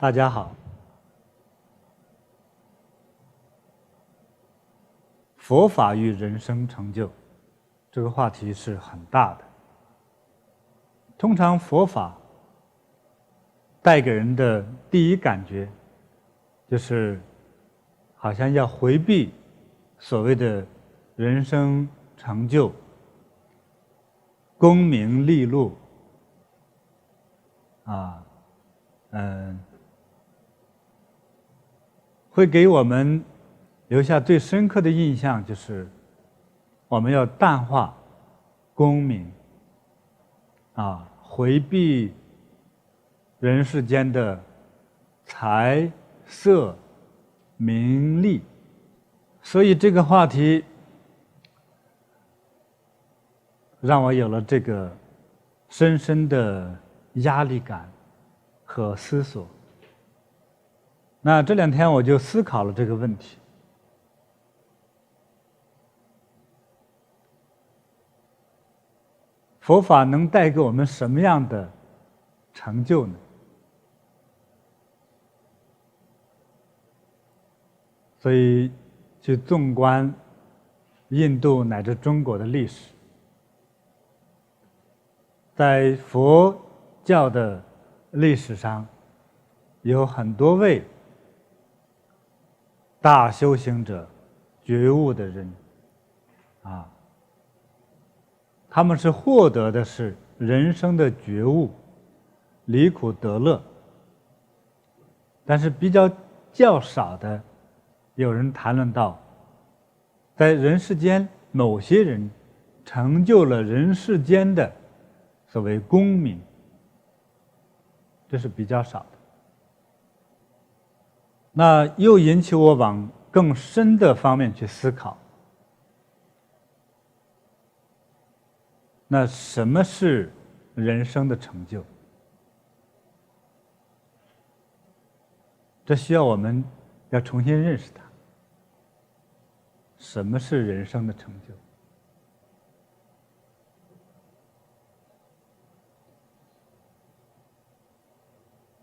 大家好，佛法与人生成就这个话题是很大的。通常佛法带给人的第一感觉，就是好像要回避所谓的人生成就、功名利禄会给我们留下最深刻的印象，就是我们要淡化功名，回避人世间的财色名利。所以这个话题让我有了这个深深的压力感和思索。那这2天我就思考了这个问题。佛法能带给我们什么样的成就呢？所以去纵观印度乃至中国的历史，在佛教的历史上，有很多位大修行者、觉悟的人，他们是获得的是人生的觉悟，离苦得乐。但是比较少的，有人谈论到，在人世间某些人成就了人世间的所谓功名，这是比较少的。那又引起我往更深的方面去思考。那什么是人生的成就？这需要我们要重新认识它。什么是人生的成就？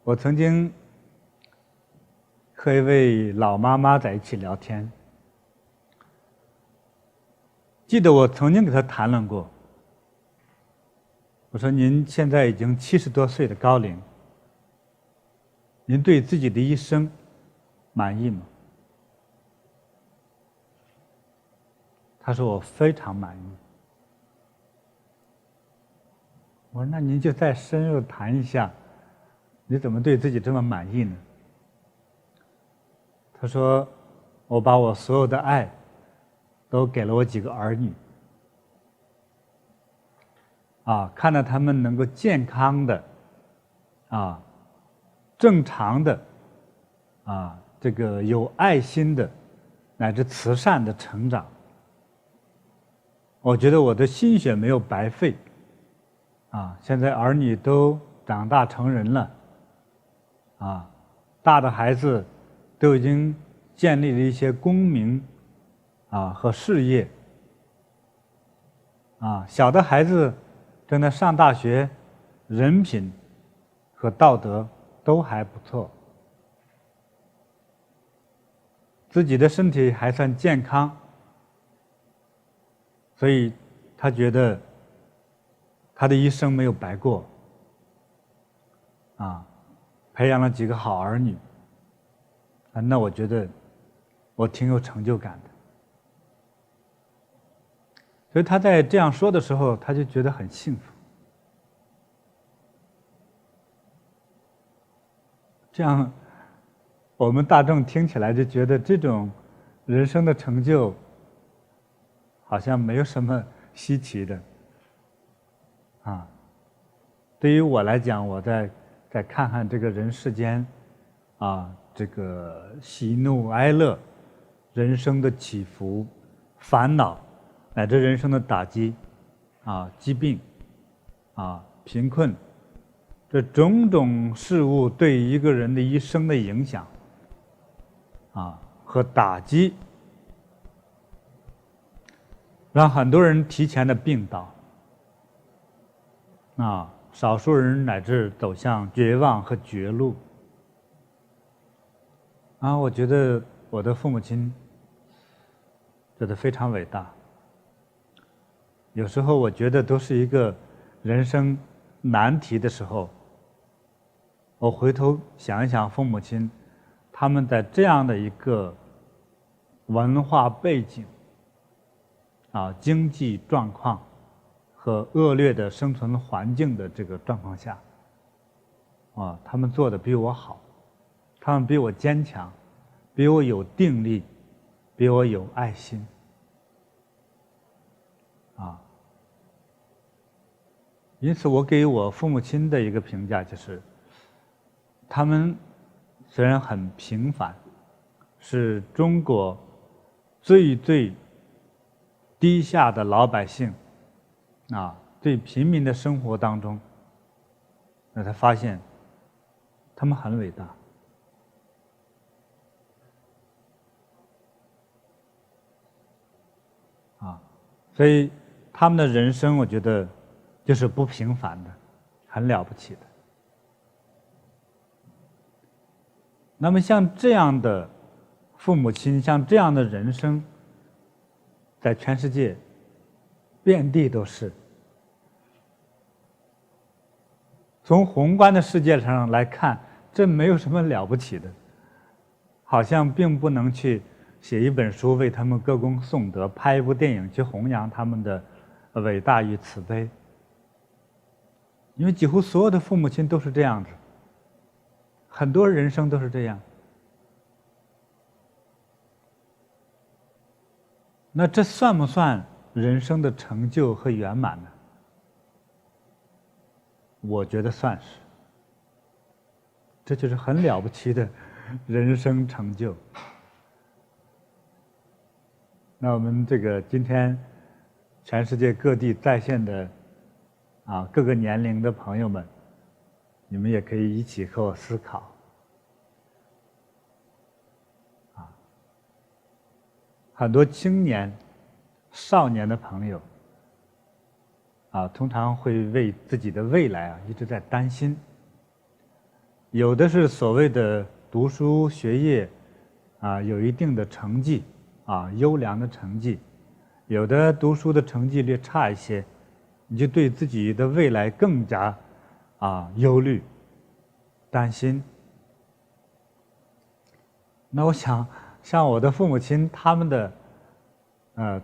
我曾经和一位老妈妈在一起聊天，记得我曾经给她谈论过，我说您现在已经70多岁的高龄，您对自己的一生满意吗？她说我非常满意。我说那您就再深入谈一下，你怎么对自己这么满意呢？他说我把我所有的爱都给了我几个儿女，看到他们能够健康的正常的这个有爱心的乃至慈善的成长，我觉得我的心血没有白费。现在儿女都长大成人了，大的孩子都已经建立了一些功名和事业，小的孩子正在上大学，人品和道德都还不错，自己的身体还算健康，所以他觉得他的一生没有白过，培养了几个好儿女，那我觉得我挺有成就感的。所以他在这样说的时候，他就觉得很幸福。这样我们大众听起来就觉得这种人生的成就好像没有什么稀奇的。对于我来讲，我再看看这个人世间这个喜怒哀乐，人生的起伏、烦恼，乃至人生的打击疾病贫困，这种种事物对一个人的一生的影响和打击，让很多人提前的病倒，少数人乃至走向绝望和绝路。我觉得我的父母亲觉得非常伟大。有时候我觉得都是一个人生难题的时候，我回头想一想父母亲，他们在这样的一个文化背景、经济状况和恶劣的生存环境的这个状况下，他们做的比我好，他们比我坚强，比我有定力，比我有爱心，因此我给我父母亲的一个评价就是，他们虽然很平凡，是中国最低下的老百姓，最平民的生活当中，那才发现他们很伟大。所以他们的人生，我觉得就是不平凡的，很了不起的。那么像这样的父母亲，像这样的人生，在全世界遍地都是。从宏观的世界上来看，这没有什么了不起的，好像并不能去写一本书为他们歌功颂德，拍一部电影去弘扬他们的伟大与慈悲。因为几乎所有的父母亲都是这样子，很多人生都是这样。那这算不算人生的成就和圆满呢？我觉得算是。这就是很了不起的人生成就。那我们这个今天全世界各地在线的各个年龄的朋友们，你们也可以一起和我思考。很多青年、少年的朋友通常会为自己的未来一直在担心。有的是所谓的读书学业有一定的成绩优良的成绩，有的读书的成绩略差一些，你就对自己的未来更加忧虑、担心。那我想，像我的父母亲，他们的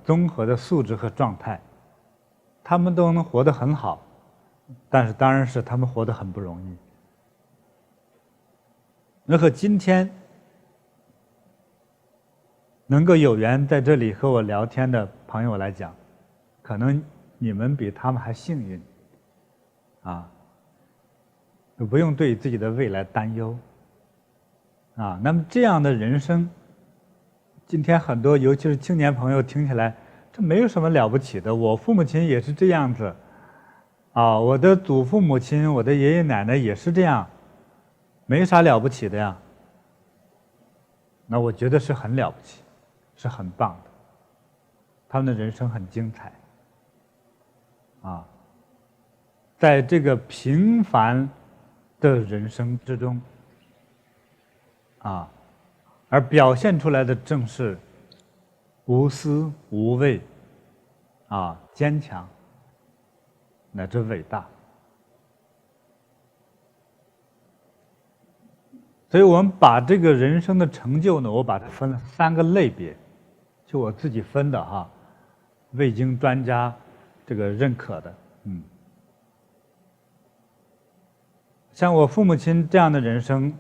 综合的素质和状态，他们都能活得很好，但是当然是他们活得很不容易。那和今天能够有缘在这里和我聊天的朋友来讲，可能你们比他们还幸运不用对自己的未来担忧那么这样的人生，今天很多尤其是青年朋友听起来，这没有什么了不起的。我父母亲也是这样子我的祖父母亲、我的爷爷奶奶也是这样，没啥了不起的呀。那我觉得是很了不起，是很棒的，他们的人生很精彩在这个平凡的人生之中而表现出来的正是无私无畏坚强乃至伟大。所以我们把这个人生的成就呢，我把它分了3个类别，就我自己分的未经专家这个认可的。像我父母亲这样的人生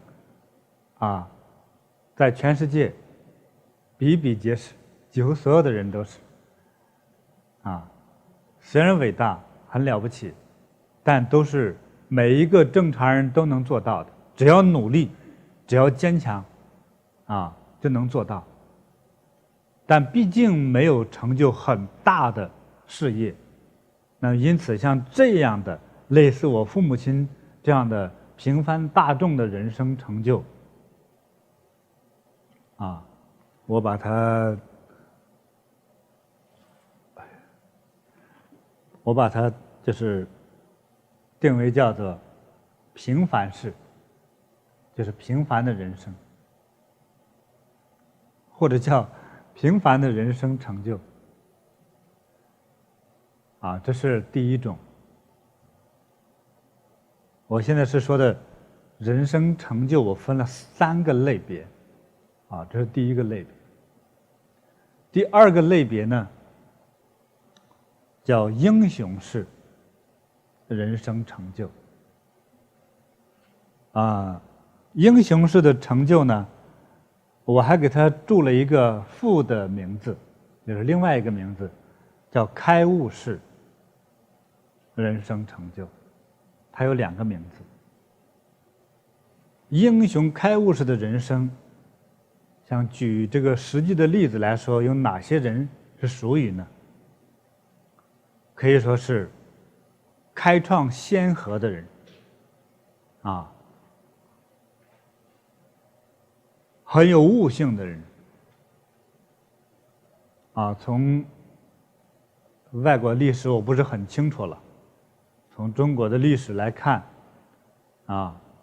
在全世界比比皆是，几乎所有的人都是虽然伟大很了不起，但都是每一个正常人都能做到的，只要努力，只要坚强就能做到。但毕竟没有成就很大的事业，那因此像这样的类似我父母亲这样的平凡大众的人生成就我把它就是定为叫做平凡式，就是平凡的人生或者叫平凡的人生成就。这是第一种。我现在是说的人生成就，我分了3个类别，这是第一个类别。第二个类别呢，叫英雄式人生成就。英雄式的成就呢，我还给它注了一个副的名字，就是另外一个名字，叫开悟式人生成就。它有2个名字。英雄开悟式的人生，像举这个实际的例子来说，有哪些人是属于呢？可以说是开创先河的人，很有悟性的人，从外国历史我不是很清楚了，从中国的历史来看，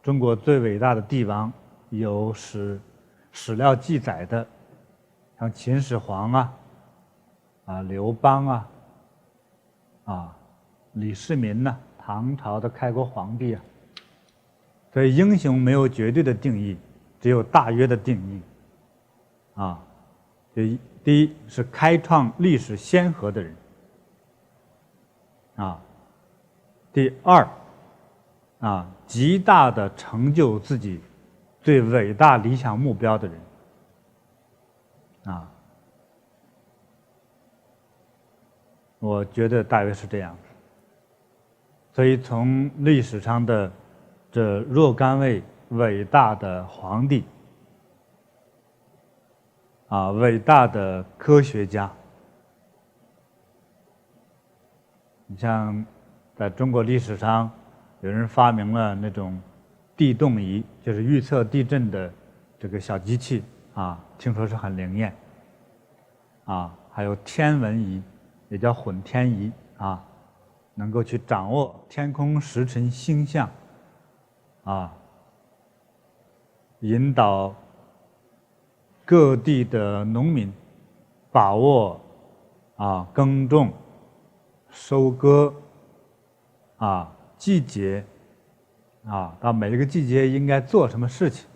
中国最伟大的帝王有史料记载的，像秦始皇刘邦李世民唐朝的开国皇帝所以英雄没有绝对的定义，只有大约的定义。第一是开创历史先河的人，第二极大的成就自己最伟大理想目标的人，我觉得大约是这样。所以从历史上的这若干位伟大的皇帝，伟大的科学家，你像在中国历史上，有人发明了那种地动仪，就是预测地震的这个小机器听说是很灵验还有天文仪，也叫混天仪能够去掌握天空时辰星象引导各地的农民把握耕种、收割季节到每一个季节应该做什么事情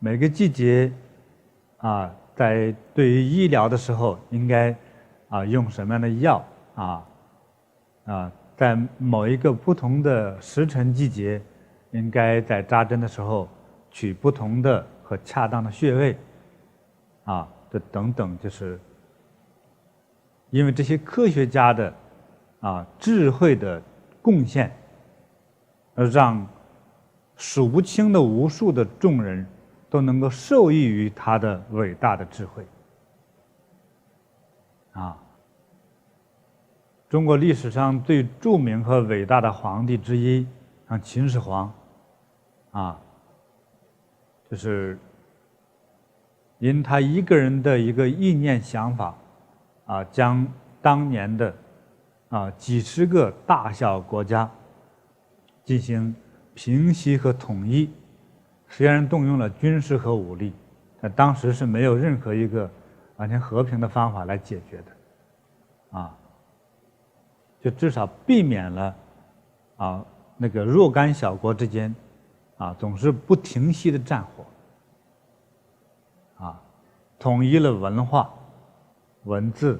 每个季节在对于医疗的时候应该用什么样的药在某一个不同的时辰季节应该在扎针的时候取不同的和恰当的穴位这等等，就是因为这些科学家的智慧的贡献，而让数不清的无数的众人都能够受益于他的伟大的智慧中国历史上最著名和伟大的皇帝之一，像秦始皇就是因他一个人的一个意念想法将当年的几十个大小国家进行平息和统一，虽然动用了军事和武力，但当时是没有任何一个完全和平的方法来解决的就至少避免了那个若干小国之间总是不停息的战火统一了文化、文字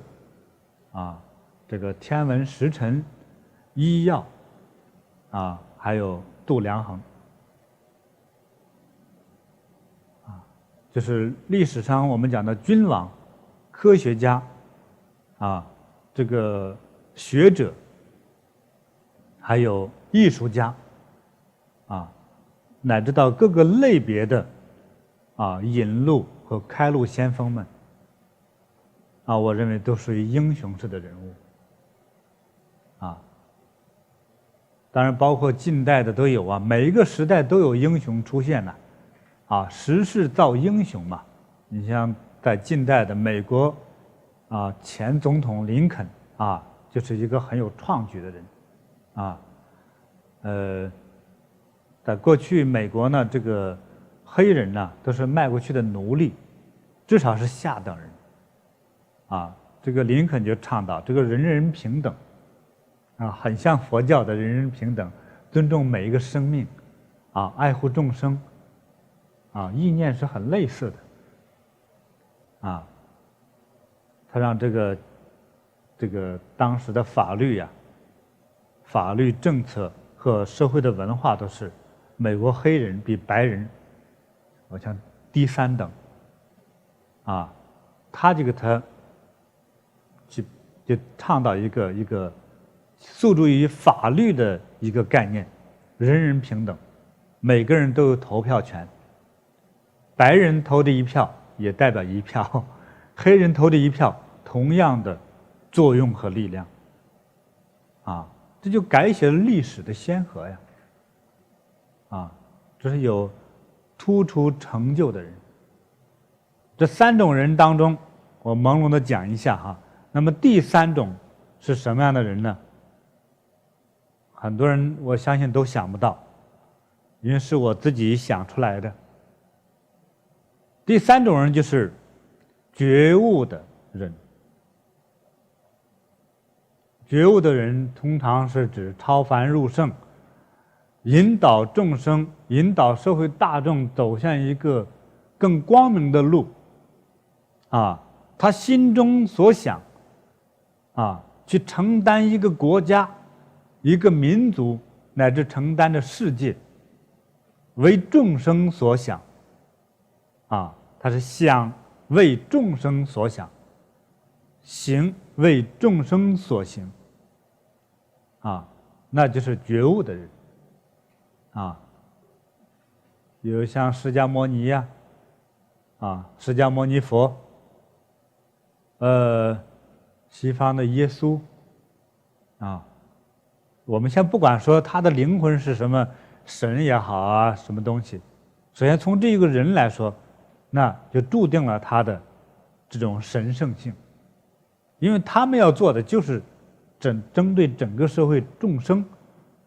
这个天文时辰、医药还有度量衡就是历史上我们讲的君王、科学家这个学者，还有艺术家乃至到各个类别的引路和开路先锋们我认为都属于英雄式的人物当然包括近代的都有每一个时代都有英雄出现的时势造英雄嘛。你像在近代的美国前总统林肯就是一个很有创举的人在过去美国呢，这个黑人呢都是卖过去的奴隶，至少是下等人。啊，这个林肯就倡导这个人人平等，啊，很像佛教的人人平等，尊重每一个生命，啊，爱护众生，啊，意念是很类似的。啊，他让这个当时的法律呀、法律政策和社会的文化都是美国黑人比白人好像低3等。啊，他就倡导一个诉诸于法律的一个概念，人人平等，每个人都有投票权。白人投的一票也代表一票，黑人投的一票同样的作用和力量。啊，这就改写了历史的先河呀。啊，这是有突出成就的人。这3种人当中，我朦胧的讲一下哈。那么第3种是什么样的人呢？很多人我相信都想不到，因为是我自己想出来的。第3种人就是觉悟的人。觉悟的人通常是指超凡入圣，引导众生、引导社会大众走向一个更光明的路。啊，他心中所想，啊，去承担一个国家、一个民族，乃至承担着世界，为众生所想。啊，他是想为众生所想，行为众生所行。啊，那就是觉悟的人。啊，比如像释迦牟尼呀，啊，释迦牟尼佛。西方的耶稣，啊，我们先不管说他的灵魂是什么神也好啊，什么东西，首先从这个人来说，那就注定了他的这种神圣性，因为他们要做的就是针对整个社会众生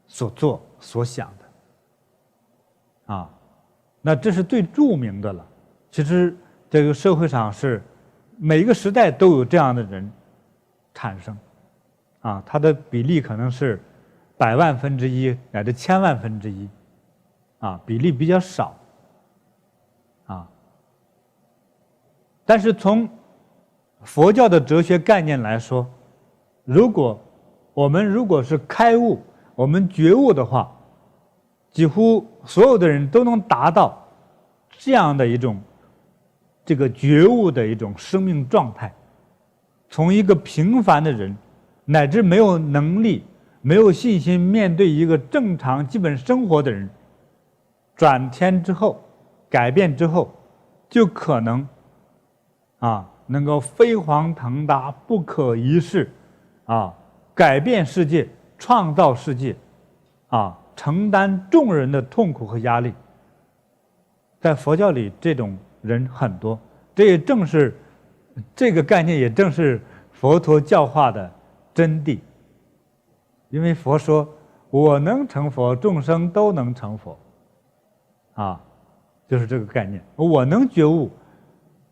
所做所想的。啊，那这是最著名的了。其实这个社会上是每一个时代都有这样的人产生。啊，它的比例可能是100万分之一乃至1000万分之一。啊，比例比较少。啊，但是从佛教的哲学概念来说，我们如果是开悟，我们觉悟的话，几乎所有的人都能达到这样的一种这个觉悟的一种生命状态。从一个平凡的人，乃至没有能力、没有信心面对一个正常基本生活的人，转天之后、改变之后，就可能能够飞黄腾达、不可一世，改变世界、创造世界，承担众人的痛苦和压力。在佛教里，这种人很多，这也正是这个概念，也正是佛陀教化的真谛。因为佛说：“我能成佛，众生都能成佛。”就是这个概念。我能觉悟，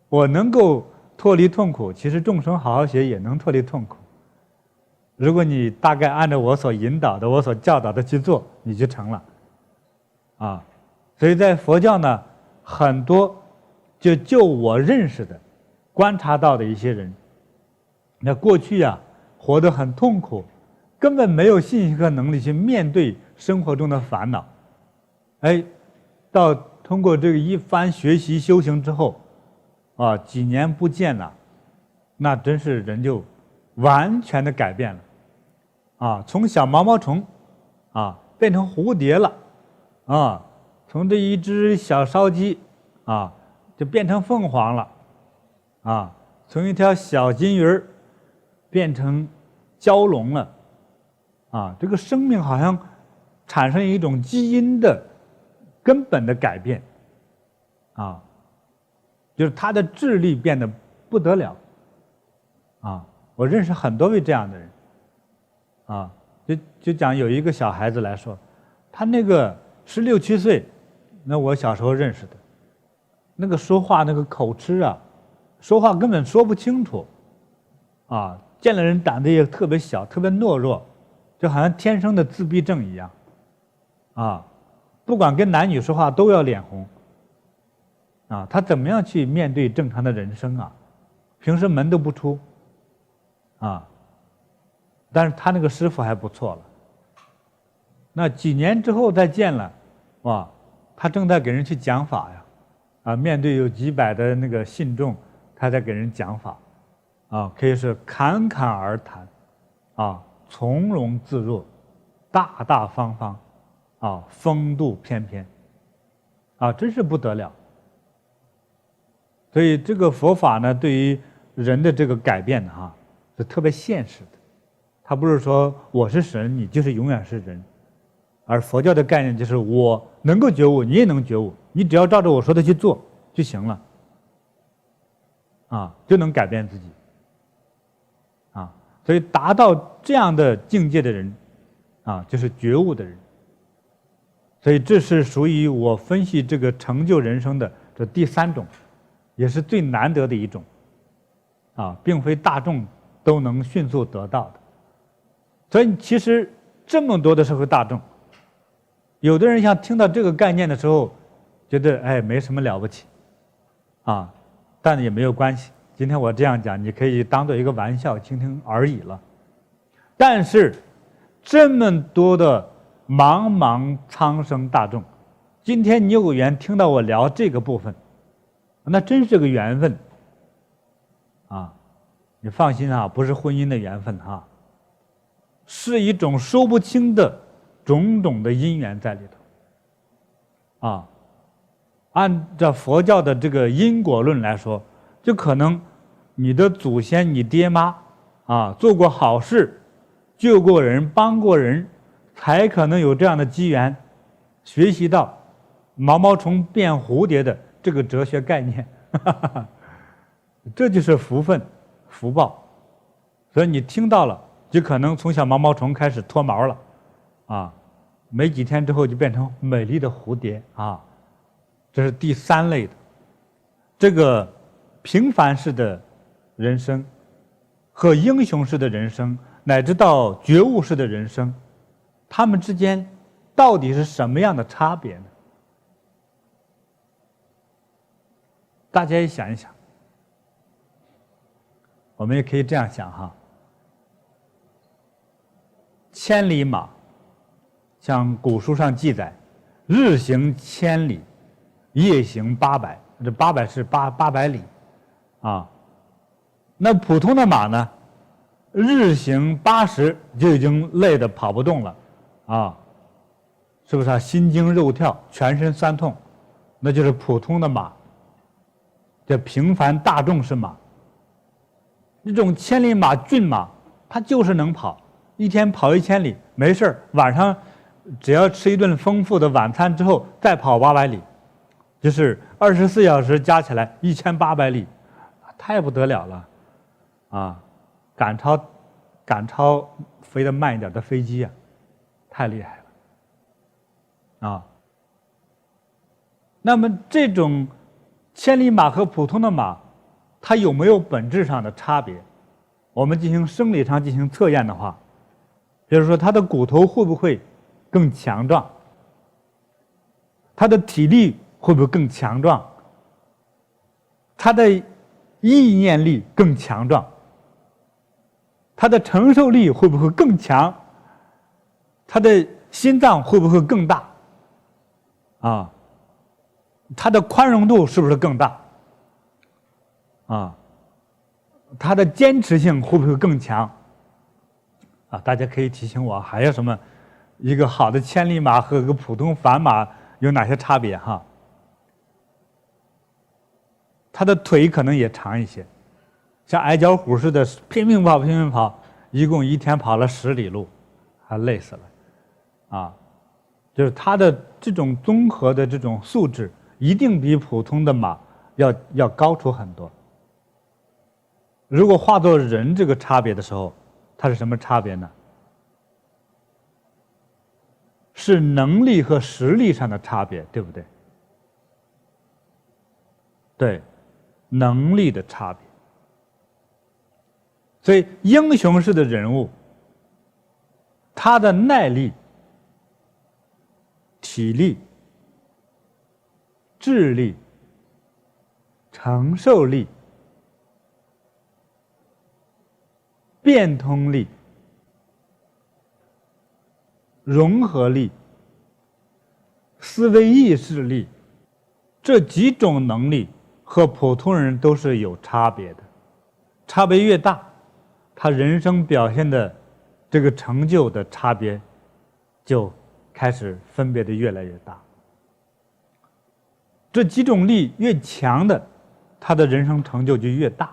我能够脱离痛苦，其实众生好好学也能脱离痛苦。如果你大概按照我所引导的、我所教导的去做，你就成了。所以在佛教呢，很多就我认识的、观察到的一些人，那过去活得很痛苦，根本没有信心和能力去面对生活中的烦恼。到通过这个一番学习修行之后，几年不见了，那真是人就完全的改变了。从小毛毛虫变成蝴蝶了，从这一只小烧鸡就变成凤凰了，从一条小金鱼变成蛟龙了，这个生命好像产生一种基因的根本的改变，就是他的智力变得不得了，我认识很多位这样的人，就讲有一个小孩子来说，他那个16、17岁，那我小时候认识的，那个说话那个口吃啊，说话根本说不清楚，啊，见了人胆子也特别小，特别懦弱，就好像天生的自闭症一样，啊，不管跟男女说话都要脸红，啊，他怎么样去面对正常的人生啊？平时门都不出，啊，但是他那个师傅还不错了。那几年之后再见了，哇，他正在给人去讲法呀，啊，面对有几百的那个信众，他在给人讲法，啊，可以是侃侃而谈，啊，从容自若，大大方方，啊，风度翩翩，啊，真是不得了。所以这个佛法呢，对于人的这个改变哈，是特别现实的。他不是说我是神，你就是永远是人。而佛教的概念就是我能够觉悟，你也能觉悟，你只要照着我说的去做就行了，啊，就能改变自己，啊，所以达到这样的境界的人，啊，就是觉悟的人。所以这是属于我分析这个成就人生的这第3种，也是最难得的一种，啊，并非大众都能迅速得到的。所以其实这么多的社会大众，有的人像听到这个概念的时候，觉得哎没什么了不起，啊，但也没有关系。今天我这样讲，你可以当做一个玩笑听听而已了。但是这么多的茫茫苍生大众，今天你有缘听到我聊这个部分，那真是个缘分，啊，你放心啊，不是婚姻的缘分哈，是一种说不清的种种的因缘在里头，啊，按照佛教的这个因果论来说，就可能你的祖先、你爹妈啊做过好事，救过人、帮过人，才可能有这样的机缘，学习到毛毛虫变蝴蝶的这个哲学概念，这就是福分、福报。所以你听到了，就可能从小毛毛虫开始脱毛了。啊，没几天之后就变成美丽的蝴蝶啊，这是第3类的。这个平凡式的人生和英雄式的人生，乃至到觉悟式的人生，他们之间到底是什么样的差别呢？大家也想一想，我们也可以这样想哈，千里马。像古书上记载，日行1000里，夜行800，这800是800里，啊，那普通的马呢，日行80就已经累得跑不动了，啊，是不是啊？心惊肉跳，全身酸痛，那就是普通的马。这平凡大众是马，这种千里马、骏马，它就是能跑，一天跑1000里没事，晚上只要吃一顿丰富的晚餐之后，再跑800里，就是24小时加起来1800里，太不得了了，啊，赶超飞得慢一点的飞机啊，太厉害了，啊。那么这种千里马和普通的马，它有没有本质上的差别？我们进行生理上进行测验的话，比如说它的骨头会不会更强壮？他的体力会不会更强壮？他的意念力更强壮？他的承受力会不会更强？他的心脏会不会更大？啊，他的宽容度是不是更大？啊，他的坚持性会不会更强？啊，大家可以提醒我，还有什么？一个好的千里马和一个普通凡马有哪些差别哈？他的腿可能也长一些，像矮脚虎似的拼命跑拼命跑，一共一天跑了10里路，还累死了，啊，就是他的这种综合的这种素质，一定比普通的马要高出很多。如果化作人这个差别的时候，它是什么差别呢？是能力和实力上的差别，对不对？对，能力的差别。所以英雄式的人物，他的耐力、体力、智力、承受力、变通力、融合力、思维意识力，这几种能力和普通人都是有差别的。差别越大，他人生表现的这个成就的差别就开始分别的越来越大。这几种力越强的，他的人生成就就越大。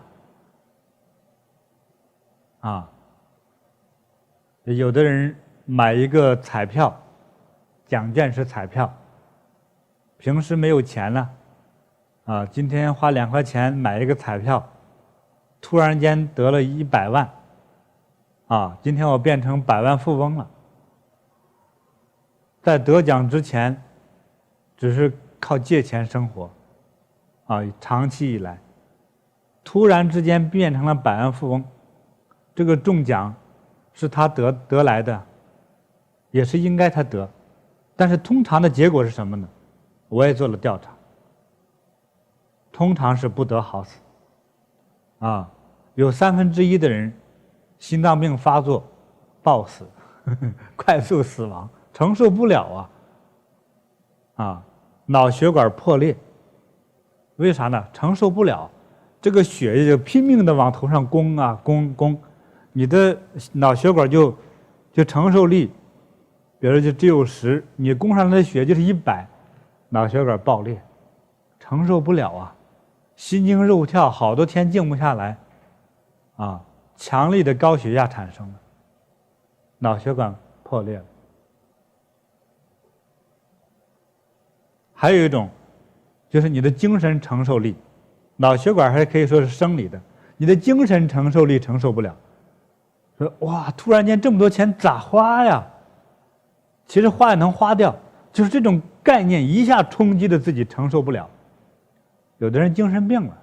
有的人买一个彩票，奖券是彩票，平时没有钱了，今天花2块钱买一个彩票，突然间得了100万，今天我变成100万富翁了。在得奖之前，只是靠借钱生活，长期以来，突然之间变成了100万富翁，这个中奖是他得来的，也是应该他得，但是通常的结果是什么呢？我也做了调查，通常是不得好死，有1/3的人心脏病发作，暴死，快速死亡，承受不了脑血管破裂，为啥呢？承受不了，这个血液就拼命的往头上攻，你的脑血管就承受力，比如就只有10，你攻上来的血就是100，脑血管爆裂，承受不了心惊肉跳，好多天静不下来，强力的高血压产生了，脑血管破裂了。还有一种，就是你的精神承受力，脑血管还可以说是生理的，你的精神承受力承受不了。说哇，突然间这么多钱咋花呀？其实花也能花掉，就是这种概念一下冲击的自己承受不了。有的人精神病了，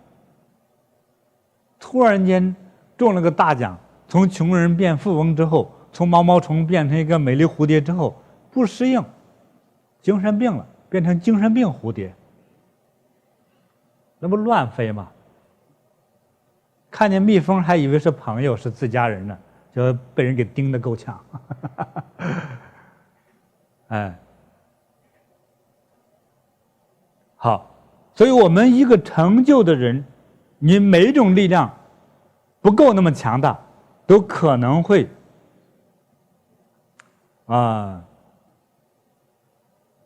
突然间中了个大奖，从穷人变富翁之后，从毛毛虫变成一个美丽蝴蝶之后，不适应，精神病了，变成精神病蝴蝶，那不乱飞吗？看见蜜蜂还以为是朋友，是自家人呢，就被人给叮得够呛。好，所以我们一个成就的人，你每一种力量不够那么强大，都可能会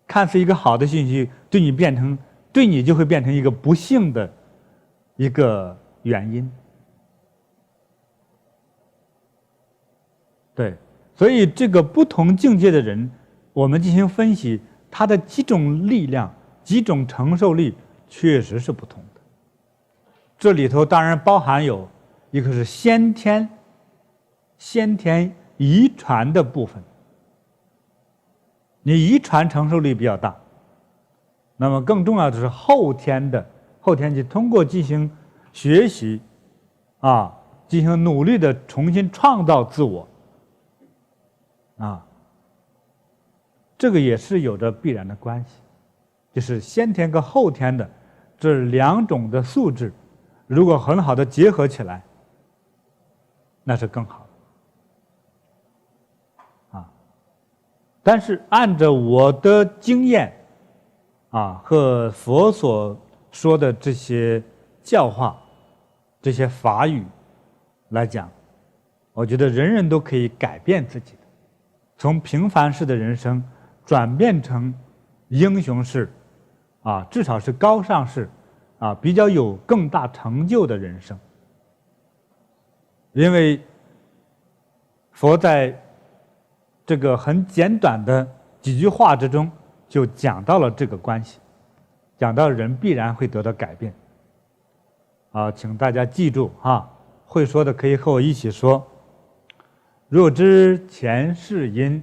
看似一个好的信息，对你就会变成一个不幸的一个原因。对，所以这个不同境界的人，我们进行分析，他的几种力量、几种承受力确实是不同的。这里头当然包含有一个是先天遗传的部分，你遗传承受力比较大。那么更重要的是后天就通过进行学习进行努力的重新创造自我这个也是有着必然的关系，就是先天跟后天的这2种的素质，如果很好的结合起来，那是更好的但是按照我的经验和佛所说的这些教化、这些法语来讲，我觉得人人都可以改变自己的，从平凡式的人生转变成英雄式至少是高尚式比较有更大成就的人生。因为佛在这个很简短的几句话之中就讲到了这个关系，讲到人必然会得到改变请大家记住会说的可以和我一起说：若知前世因，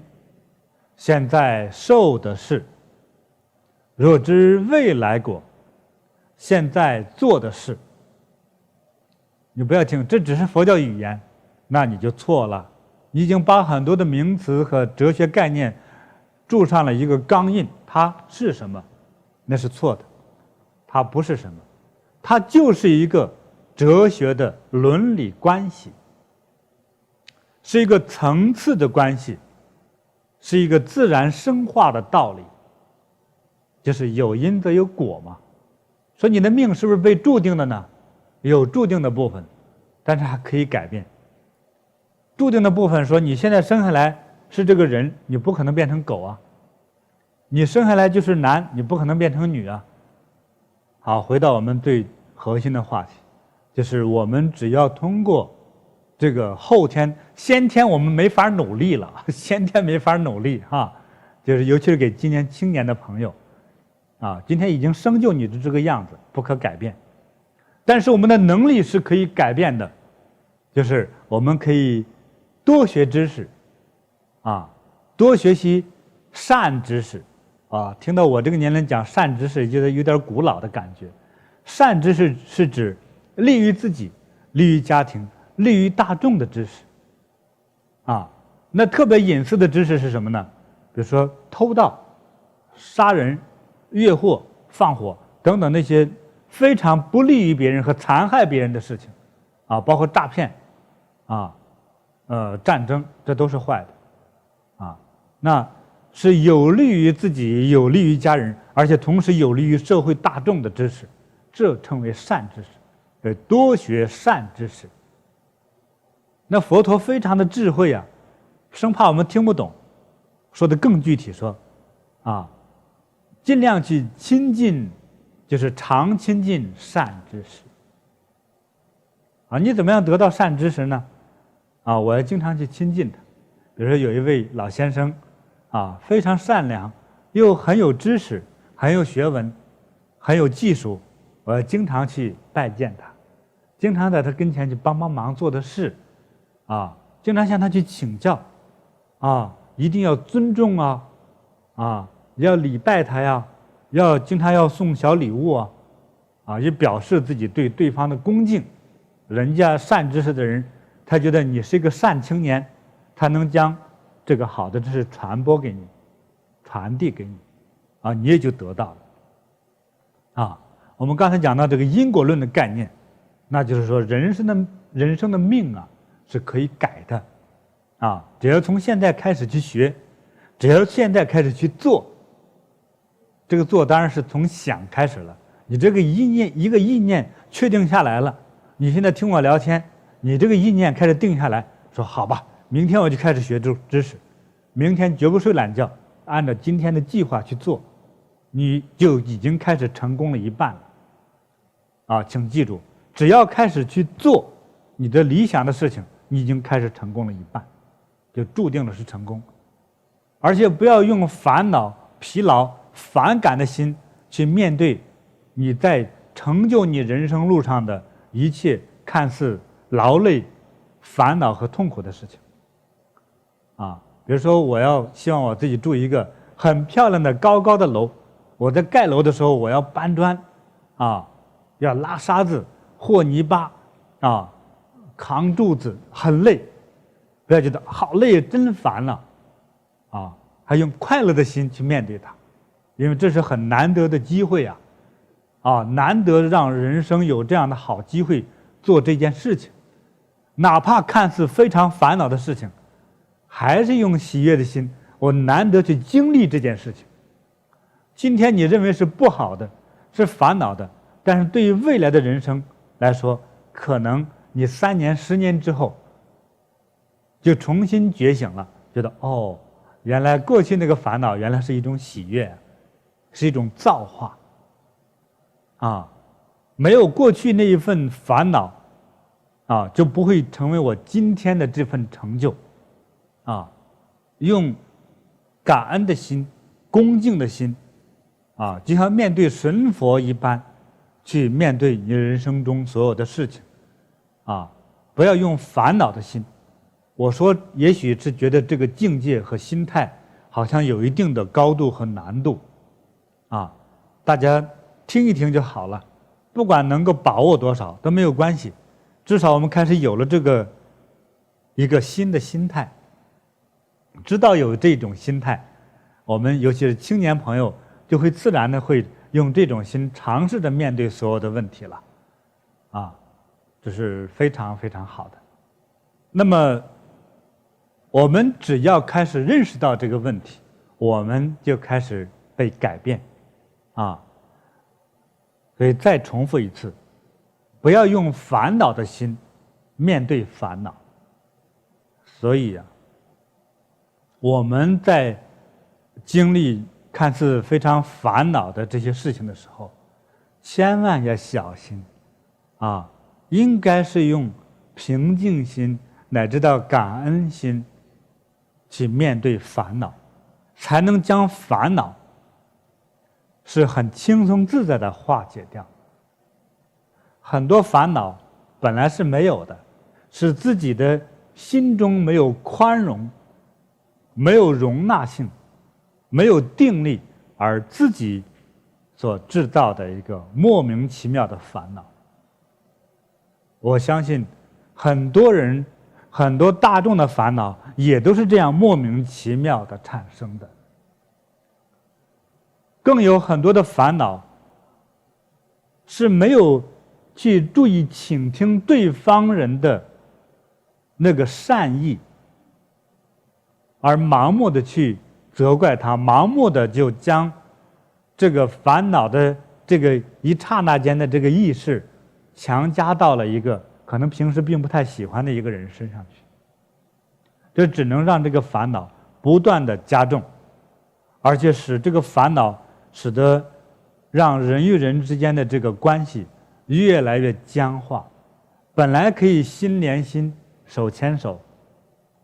现在受的是；若知未来果，现在做的事。你不要听，这只是佛教语言，那你就错了。你已经把很多的名词和哲学概念注上了一个钢印，它是什么？那是错的，它不是什么，它就是一个哲学的伦理关系，是一个层次的关系，是一个自然生化的道理，就是有因则有果嘛。说你的命是不是被注定的呢？有注定的部分，但是还可以改变。注定的部分说，你现在生下来是这个人，你不可能变成狗啊。你生下来就是男，你不可能变成女啊。好，回到我们最核心的话题，就是我们只要通过这个后天、先天我们没法努力了，先天没法努力哈，就是尤其是给今年青年的朋友啊，今天已经生就你的这个样子，不可改变。但是我们的能力是可以改变的，就是我们可以多学知识，啊，多学习善知识，啊，听到我这个年龄讲善知识，觉得有点古老的感觉。善知识是指利于自己、利于家庭、利于大众的知识，啊，那特别隐私的知识是什么呢？比如说偷盗、杀人、越货、放火等等那些非常不利于别人和残害别人的事情，啊，包括诈骗，啊，战争，这都是坏的，啊，那是有利于自己、有利于家人，而且同时有利于社会大众的知识，这称为善知识，多学善知识。那佛陀非常的智慧啊，生怕我们听不懂，说的更具体说，啊，尽量去亲近。就是常亲近善知识，啊，你怎么样得到善知识呢？啊，我要经常去亲近他。比如说有一位老先生，啊，非常善良，又很有知识，很有学问，很有技术，我要经常去拜见他，经常在他跟前去帮忙做的事，啊，经常向他去请教，啊，一定要尊重啊，啊，要礼拜他呀。要经常要送小礼物啊，啊，也表示自己对对方的恭敬。人家善知识的人，他觉得你是一个善青年，他能将这个好的知识传播给你，传递给你，啊，你也就得到了。啊，我们刚才讲到这个因果论的概念，那就是说人生的命啊是可以改的，啊，只要从现在开始去学，只要现在开始去做。这个做当然是从想开始了，你这个一个意念确定下来了，你现在听我聊天，你这个意念开始定下来，说好吧，明天我就开始学知识，明天绝不睡懒觉，按照今天的计划去做，你就已经开始成功了一半了。啊，请记住，只要开始去做你的理想的事情，你已经开始成功了一半，就注定了是成功。而且不要用烦恼、疲劳、反感的心去面对你在成就你人生路上的一切看似劳累、烦恼和痛苦的事情。啊，比如说我希望我自己住一个很漂亮的高高的楼，我在盖楼的时候我要搬砖，啊，要拉沙子、和泥巴，啊，扛柱子，很累。不要觉得好累，真烦了，啊，还用快乐的心去面对它。因为这是很难得的机会啊，啊，难得让人生有这样的好机会做这件事情，哪怕看似非常烦恼的事情，还是用喜悦的心，我难得去经历这件事情。今天你认为是不好的，是烦恼的，但是对于未来的人生来说，可能你3年、10年之后，就重新觉醒了，觉得哦，原来过去那个烦恼原来是一种喜悦。是一种造化，啊，没有过去那一份烦恼，啊，就不会成为我今天的这份成就，啊，用感恩的心、恭敬的心，啊，就像面对神佛一般，去面对你人生中所有的事情，啊，不要用烦恼的心。我说，也许是觉得这个境界和心态好像有一定的高度和难度。啊，大家听一听就好了，不管能够把握多少都没有关系，至少我们开始有了这个一个新的心态，知道有这种心态，我们尤其是青年朋友就会自然的会用这种心尝试着面对所有的问题了，这是非常非常好的。那么我们只要开始认识到这个问题，我们就开始被改变，所以再重复一次，不要用烦恼的心面对烦恼。所以我们在经历看似非常烦恼的这些事情的时候，千万要小心，应该是用平静心乃至到感恩心去面对烦恼，才能将烦恼是很轻松自在的化解掉。很多烦恼本来是没有的，是自己的心中没有宽容，没有容纳性，没有定力，而自己所制造的一个莫名其妙的烦恼。我相信很多人很多大众的烦恼也都是这样莫名其妙的产生的。更有很多的烦恼是没有去注意倾听对方人的那个善意，而盲目的去责怪他，盲目的就将这个烦恼的这个一刹那间的这个意识强加到了一个可能平时并不太喜欢的一个人身上去，这只能让这个烦恼不断的加重，而且使这个烦恼使得让人与人之间的这个关系越来越僵化。本来可以心连心手牵手，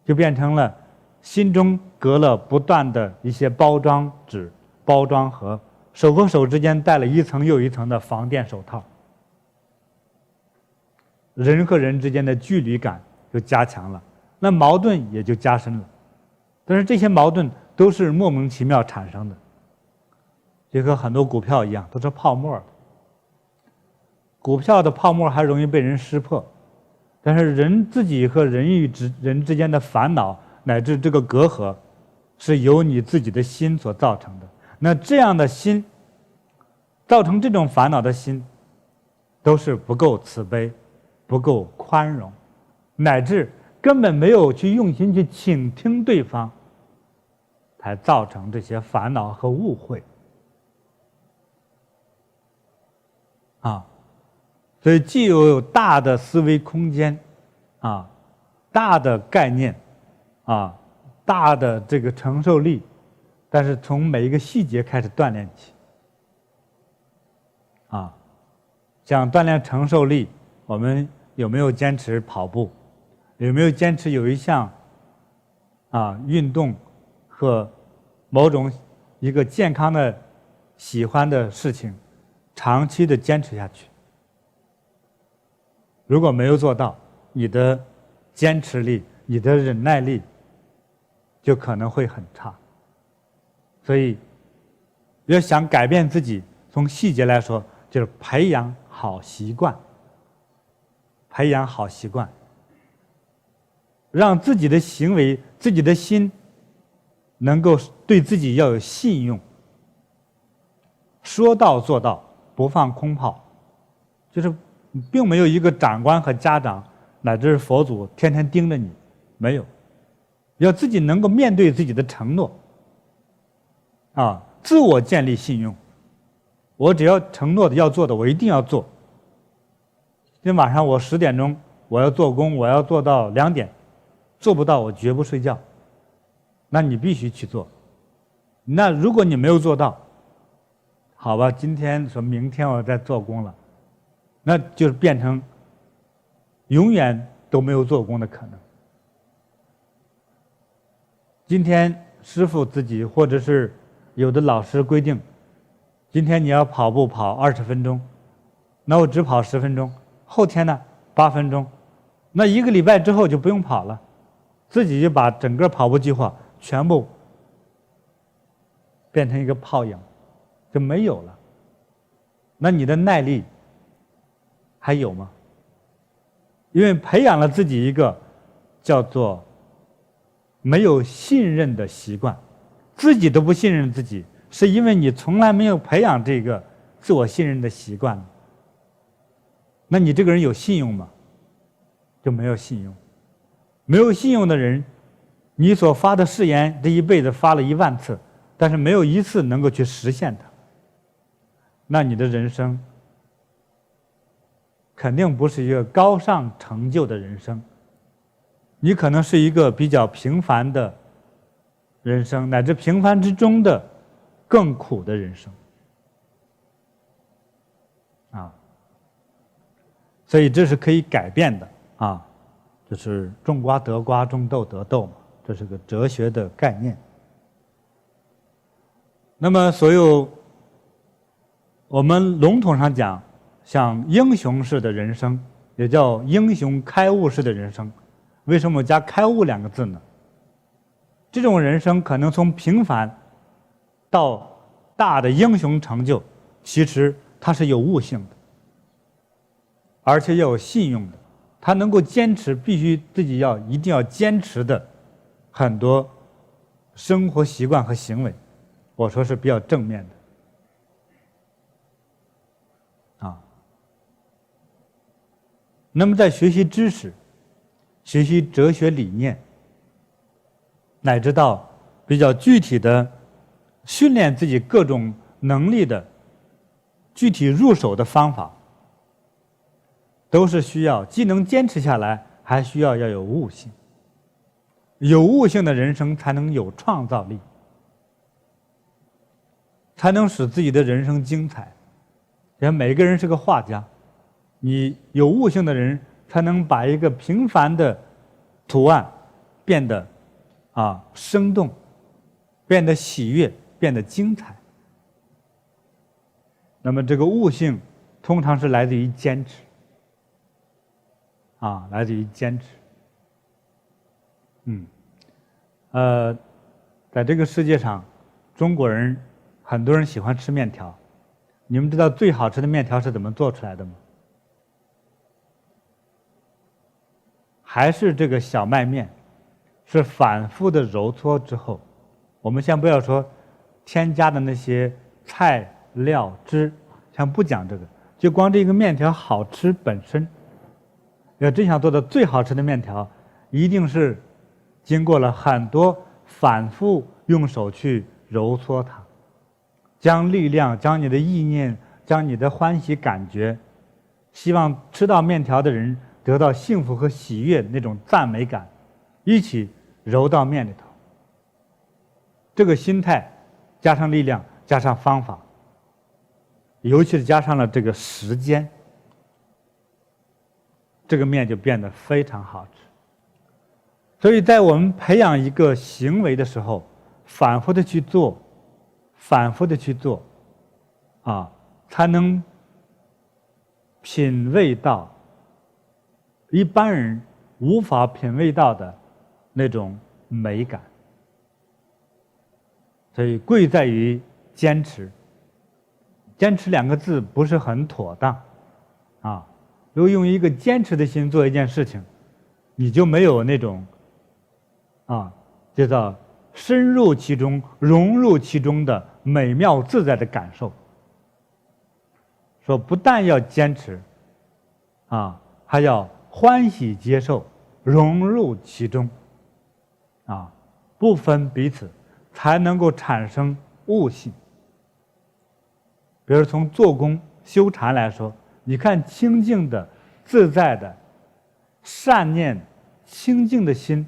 就变成了心中隔了不断的一些包装纸、包装盒，手和手之间戴了一层又一层的防电手套，人和人之间的距离感就加强了，那矛盾也就加深了。但是这些矛盾都是莫名其妙产生的，就和很多股票一样，都是泡沫的。股票的泡沫还容易被人识破，但是人自己和人与人之间的烦恼乃至这个隔阂，是由你自己的心所造成的。那这样的心造成这种烦恼的心，都是不够慈悲，不够宽容，乃至根本没有去用心去倾听对方，才造成这些烦恼和误会。所以既有大的思维空间，大的概念，大的这个承受力，但是从每一个细节开始锻炼起。想锻炼承受力，我们有没有坚持跑步？有没有坚持有一项运动和某种一个健康的喜欢的事情，长期的坚持下去？如果没有做到，你的坚持力、你的忍耐力就可能会很差。所以要想改变自己，从细节来说，就是培养好习惯，培养好习惯，让自己的行为、自己的心能够对自己要有信用，说到做到，不放空炮。就是并没有一个长官和家长乃至佛祖天天盯着你，没有，要自己能够面对自己的承诺，自我建立信用。我只要承诺的要做的，我一定要做。今天晚上我10点钟我要做工，我要做到2点，做不到我绝不睡觉。那你必须去做。那如果你没有做到，好吧，今天说明天我再做工了，那就是变成永远都没有做工的可能。今天师父自己或者是有的老师规定，今天你要跑步跑20分钟，那我只跑10分钟，后天呢8分钟，那1个礼拜之后就不用跑了，自己就把整个跑步计划全部变成一个泡影，就没有了。那你的耐力还有吗？因为培养了自己一个叫做没有信任的习惯，自己都不信任自己，是因为你从来没有培养这个自我信任的习惯。那你这个人有信用吗？就没有信用。没有信用的人，你所发的誓言，这一辈子发了10000次，但是没有一次能够去实现它，那你的人生肯定不是一个高尚成就的人生，你可能是一个比较平凡的人生，乃至平凡之中的更苦的人生啊。所以这是可以改变的啊，就是种瓜得瓜，种豆得豆嘛，这是个哲学的概念。那么所有我们笼统上讲，像英雄式的人生，也叫英雄开悟式的人生。为什么加开悟2个字呢？这种人生可能从平凡到大的英雄成就，其实它是有悟性的，而且要有信用的，他能够坚持必须自己一定要坚持的很多生活习惯和行为，我说是比较正面的啊。那么在学习知识、学习哲学理念，乃至到比较具体的训练自己各种能力的具体入手的方法，都是需要既能坚持下来，还需要有悟性。有悟性的人生才能有创造力，才能使自己的人生精彩。人每个人是个画家，你有悟性的人才能把一个平凡的图案变得生动，变得喜悦，变得精彩。那么这个悟性通常是来自于坚持来自于坚持。在这个世界上，中国人很多人喜欢吃面条，你们知道最好吃的面条是怎么做出来的吗？还是这个小麦面，是反复的揉搓之后，我们先不要说添加的那些菜料汁，先不讲这个，就光这个面条好吃本身，要真想做的最好吃的面条，一定是经过了很多反复用手去揉搓它，将力量，将你的意念，将你的欢喜感觉，希望吃到面条的人得到幸福和喜悦的那种赞美感，一起揉到面里头。这个心态加上力量，加上方法，尤其是加上了这个时间，这个面就变得非常好吃。所以在我们培养一个行为的时候，反复的去做，反复的去做，才能品味到一般人无法品味到的那种美感。所以贵在于坚持。坚持2个字不是很妥当如果用一个坚持的心做一件事情，你就没有那种就叫深入其中、融入其中的美妙自在的感受。说不但要坚持还要欢喜接受，融入其中不分彼此，才能够产生悟性。比如从做工修禅来说，你看清净的、自在的、善念、清净的心，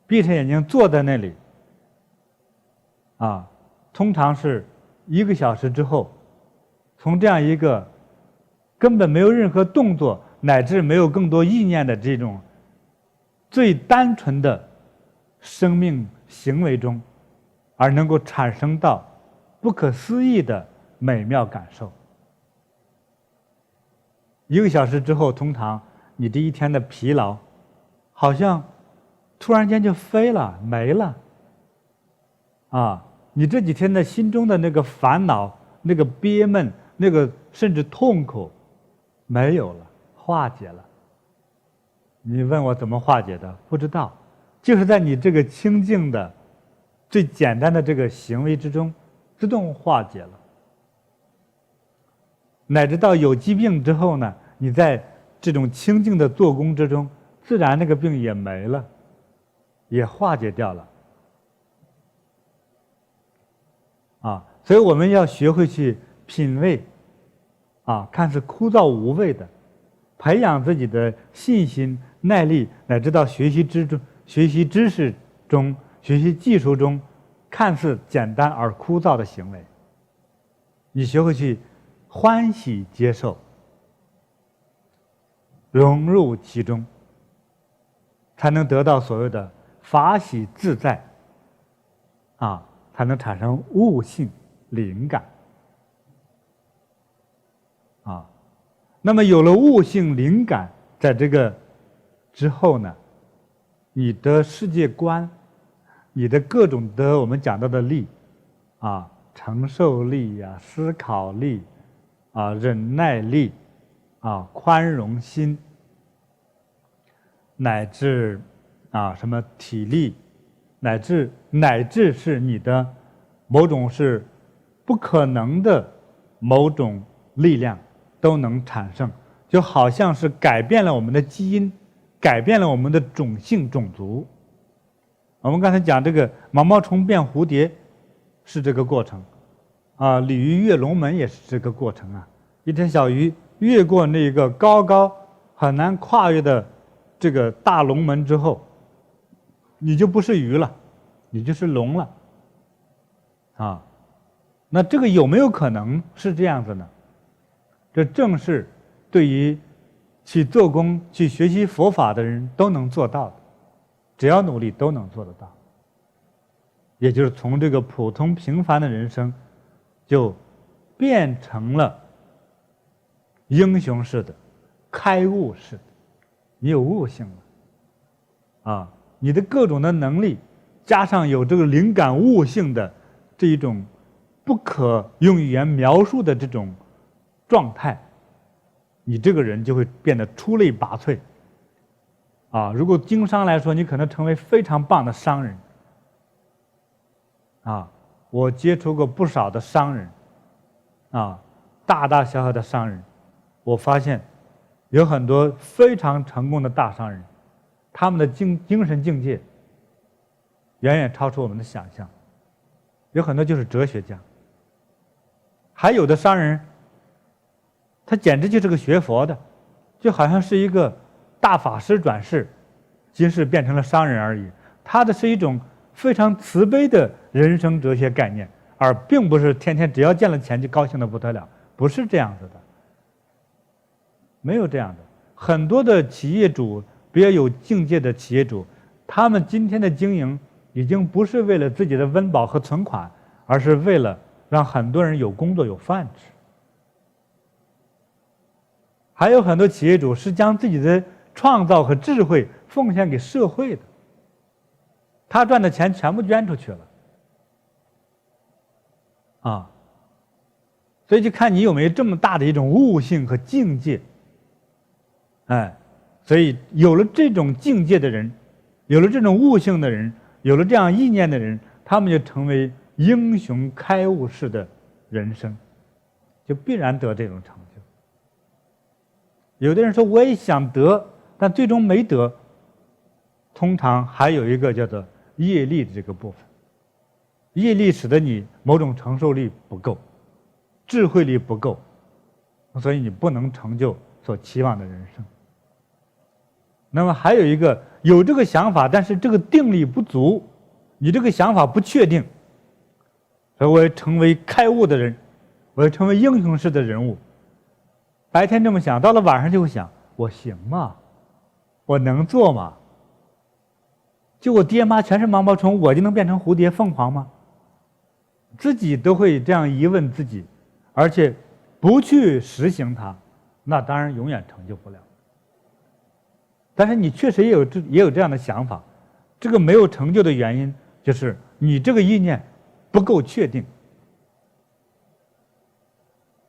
闭上眼睛坐在那里通常是1个小时之后，从这样一个根本没有任何动作，乃至没有更多意念的这种最单纯的生命行为中，而能够产生到不可思议的美妙感受。1个小时之后，通常你这一天的疲劳好像突然间就飞了，没了你这几天的心中的那个烦恼、那个憋闷、那个甚至痛苦没有了，化解了。你问我怎么化解的？不知道，就是在你这个清净的、最简单的这个行为之中，自动化解了。乃至到有疾病之后呢，你在这种清净的做工之中，自然那个病也没了，也化解掉了。所以我们要学会去品味，看似枯燥无味的，培养自己的信心、耐力，乃至到学习知识中、学习技术中，看似简单而枯燥的行为，你学会去欢喜接受，融入其中，才能得到所谓的法喜自在，才能产生悟性、灵感。那么有了悟性、灵感，在这个之后呢，你的世界观，你的各种的我们讲到的力，承受力呀、思考力，忍耐力，宽容心，乃至什么体力，乃至是你的某种是不可能的某种力量都能产生，就好像是改变了我们的基因，改变了我们的种姓种族。我们刚才讲这个毛毛虫变蝴蝶是这个过程，鲤鱼跃龙门也是这个过程啊。一条小鱼越过那个高高很难跨越的这个大龙门之后，你就不是鱼了，你就是龙了。那这个有没有可能是这样子呢？这正是对于去做工、去学习佛法的人都能做到的，只要努力都能做得到。也就是从这个普通平凡的人生，就变成了英雄式的、开悟式的，你有悟性了，你的各种的能力，加上有这个灵感悟性的这一种不可用语言描述的这种状态，你这个人就会变得出类拔萃。如果经商来说，你可能成为非常棒的商人。我接触过不少的商人，大大小小的商人，我发现有很多非常成功的大商人，他们的精神境界远远超出我们的想象，有很多就是哲学家。还有的商人，他简直就是个学佛的，就好像是一个大法师转世，今世变成了商人而已。他的是一种非常慈悲的人生哲学概念，而并不是天天只要见了钱就高兴得不得了，不是这样子的，没有这样的。很多的企业主，比较有境界的企业主，他们今天的经营已经不是为了自己的温饱和存款，而是为了让很多人有工作有饭吃。还有很多企业主是将自己的创造和智慧奉献给社会的，他赚的钱全部捐出去了，所以就看你有没有这么大的一种悟性和境界。所以有了这种境界的人，有了这种悟性的人，有了这样意念的人，他们就成为英雄开悟式的人生，就必然得这种成就。有的人说我也想得，但最终没得，通常还有一个叫做业力的这个部分，业力使得你某种承受力不够，智慧力不够，所以你不能成就所期望的人生。那么还有一个有这个想法，但是这个定力不足，你这个想法不确定，所以我要成为开悟的人，我要成为英雄式的人物。白天这么想，到了晚上就会想，我行吗？我能做吗？就我爹妈全是毛毛虫，我就能变成蝴蝶凤凰吗？自己都会这样疑问自己，而且不去实行它，那当然永远成就不了。但是你确实也有这样的想法，这个没有成就的原因就是你这个意念不够确定，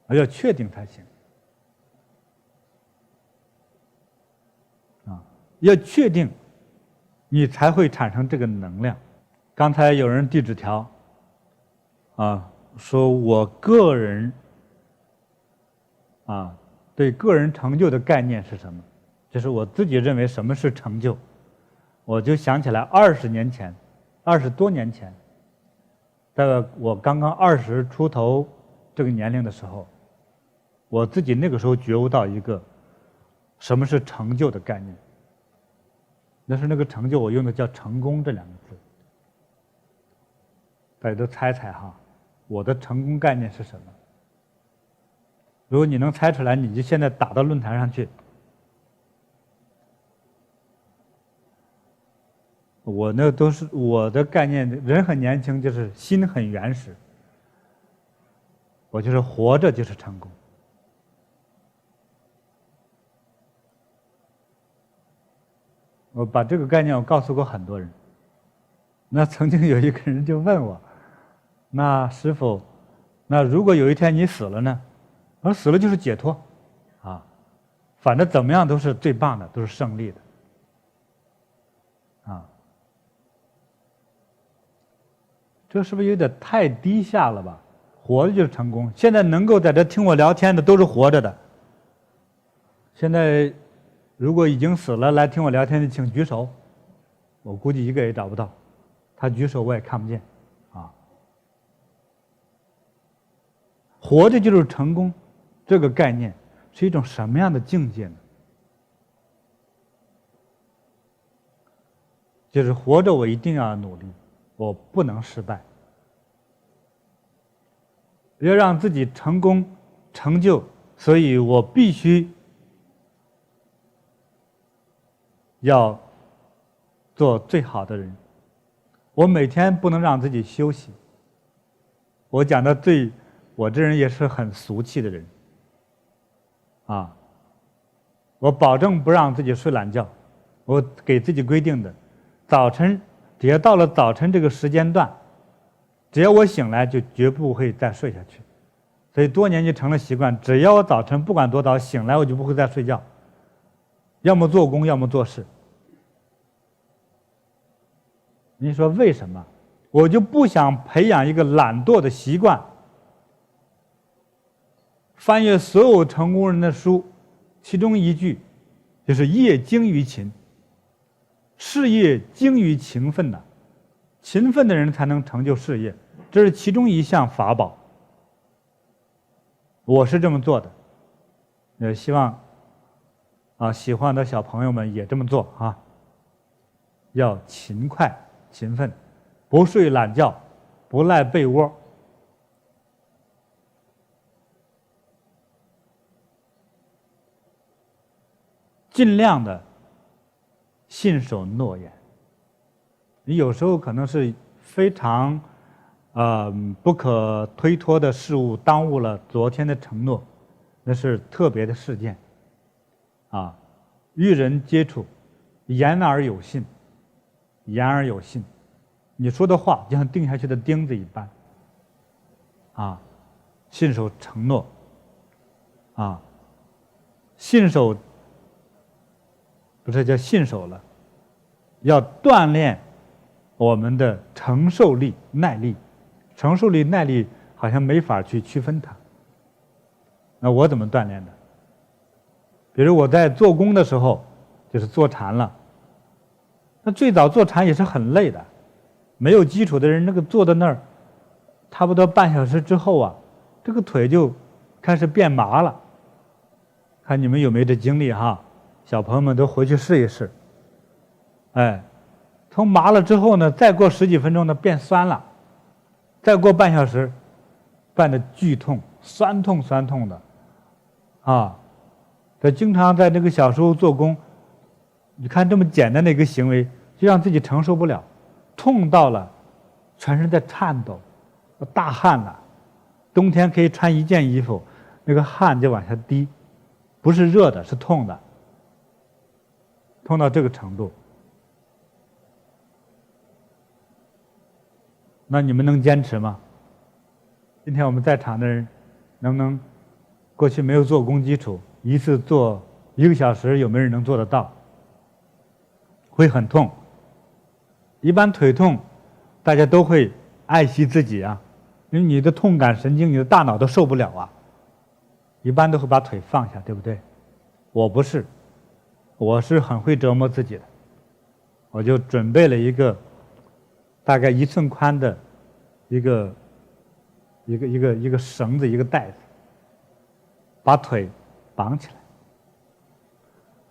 要确定才行。要确定，你才会产生这个能量。刚才有人递纸条，说我个人，对个人成就的概念是什么？就是我自己认为什么是成就，我就想起来20多年前，在我刚刚20出头这个年龄的时候，我自己那个时候觉悟到一个什么是成就的概念。那是那个成就，我用的叫成功这2个字。大家都猜猜哈，我的成功概念是什么？如果你能猜出来，你就现在打到论坛上去。我那都是我的概念，人很年轻，就是心很原始。我就是活着就是成功。我把这个概念我告诉过很多人。那曾经有一个人就问我，那师父，那如果有一天你死了呢？我说死了就是解脱，反正怎么样都是最棒的，都是胜利的，这是不是有点太低下了吧？活着就是成功。现在能够在这听我聊天的都是活着的。现在如果已经死了来听我聊天的，请举手。我估计一个也找不到，他举手我也看不见，活着就是成功，这个概念是一种什么样的境界呢？就是活着我一定要努力，我不能失败，要让自己成功成就，所以我必须要做最好的人。我每天不能让自己休息。我讲的我这人也是很俗气的人，我保证不让自己睡懒觉。我给自己规定的，早晨只要到了早晨这个时间段，只要我醒来就绝不会再睡下去。所以多年就成了习惯，只要我早晨不管多早醒来，我就不会再睡觉，要么做工，要么做事。你说为什么？我就不想培养一个懒惰的习惯。翻阅所有成功人的书，其中一句就是业精于勤，事业精于勤奋的，勤奋的人才能成就事业，这是其中一项法宝。我是这么做的，也希望喜欢的小朋友们也这么做要勤快勤奋，不睡懒觉，不赖被窝。尽量的信守诺言。你有时候可能是非常不可推脱的事物耽误了昨天的承诺，那是特别的事件与人接触，言而有信，言而有信。你说的话就像钉下去的钉子一般信守承诺信守不是叫信守了，要锻炼我们的承受力、耐力。承受力、耐力好像没法去区分它。那我怎么锻炼的？比如我在做工的时候，就是坐禅了。那最早坐禅也是很累的，没有基础的人，那个坐在那儿，差不多半小时之后这个腿就开始变麻了。看你们有没有这经历小朋友们都回去试一试。从麻了之后呢，再过10几分钟呢，变酸了，再过半小时，变得剧痛，酸痛的这经常在这个小时候做工，你看这么简单的一个行为，就让自己承受不了，痛到了全身在颤抖，大汗了。冬天可以穿1件衣服，那个汗就往下滴，不是热的，是痛的，痛到这个程度。那你们能坚持吗？今天我们在场的人，能不能过去没有做工基础，一次做1个小时，有没有人能做得到？会很痛。一般腿痛，大家都会爱惜自己啊，因为你的痛感神经，你的大脑都受不了啊，一般都会把腿放下，对不对？我不是，我是很会折磨自己的，我就准备了一个大概1寸宽的一个绳子，一个带子，把腿绑起来。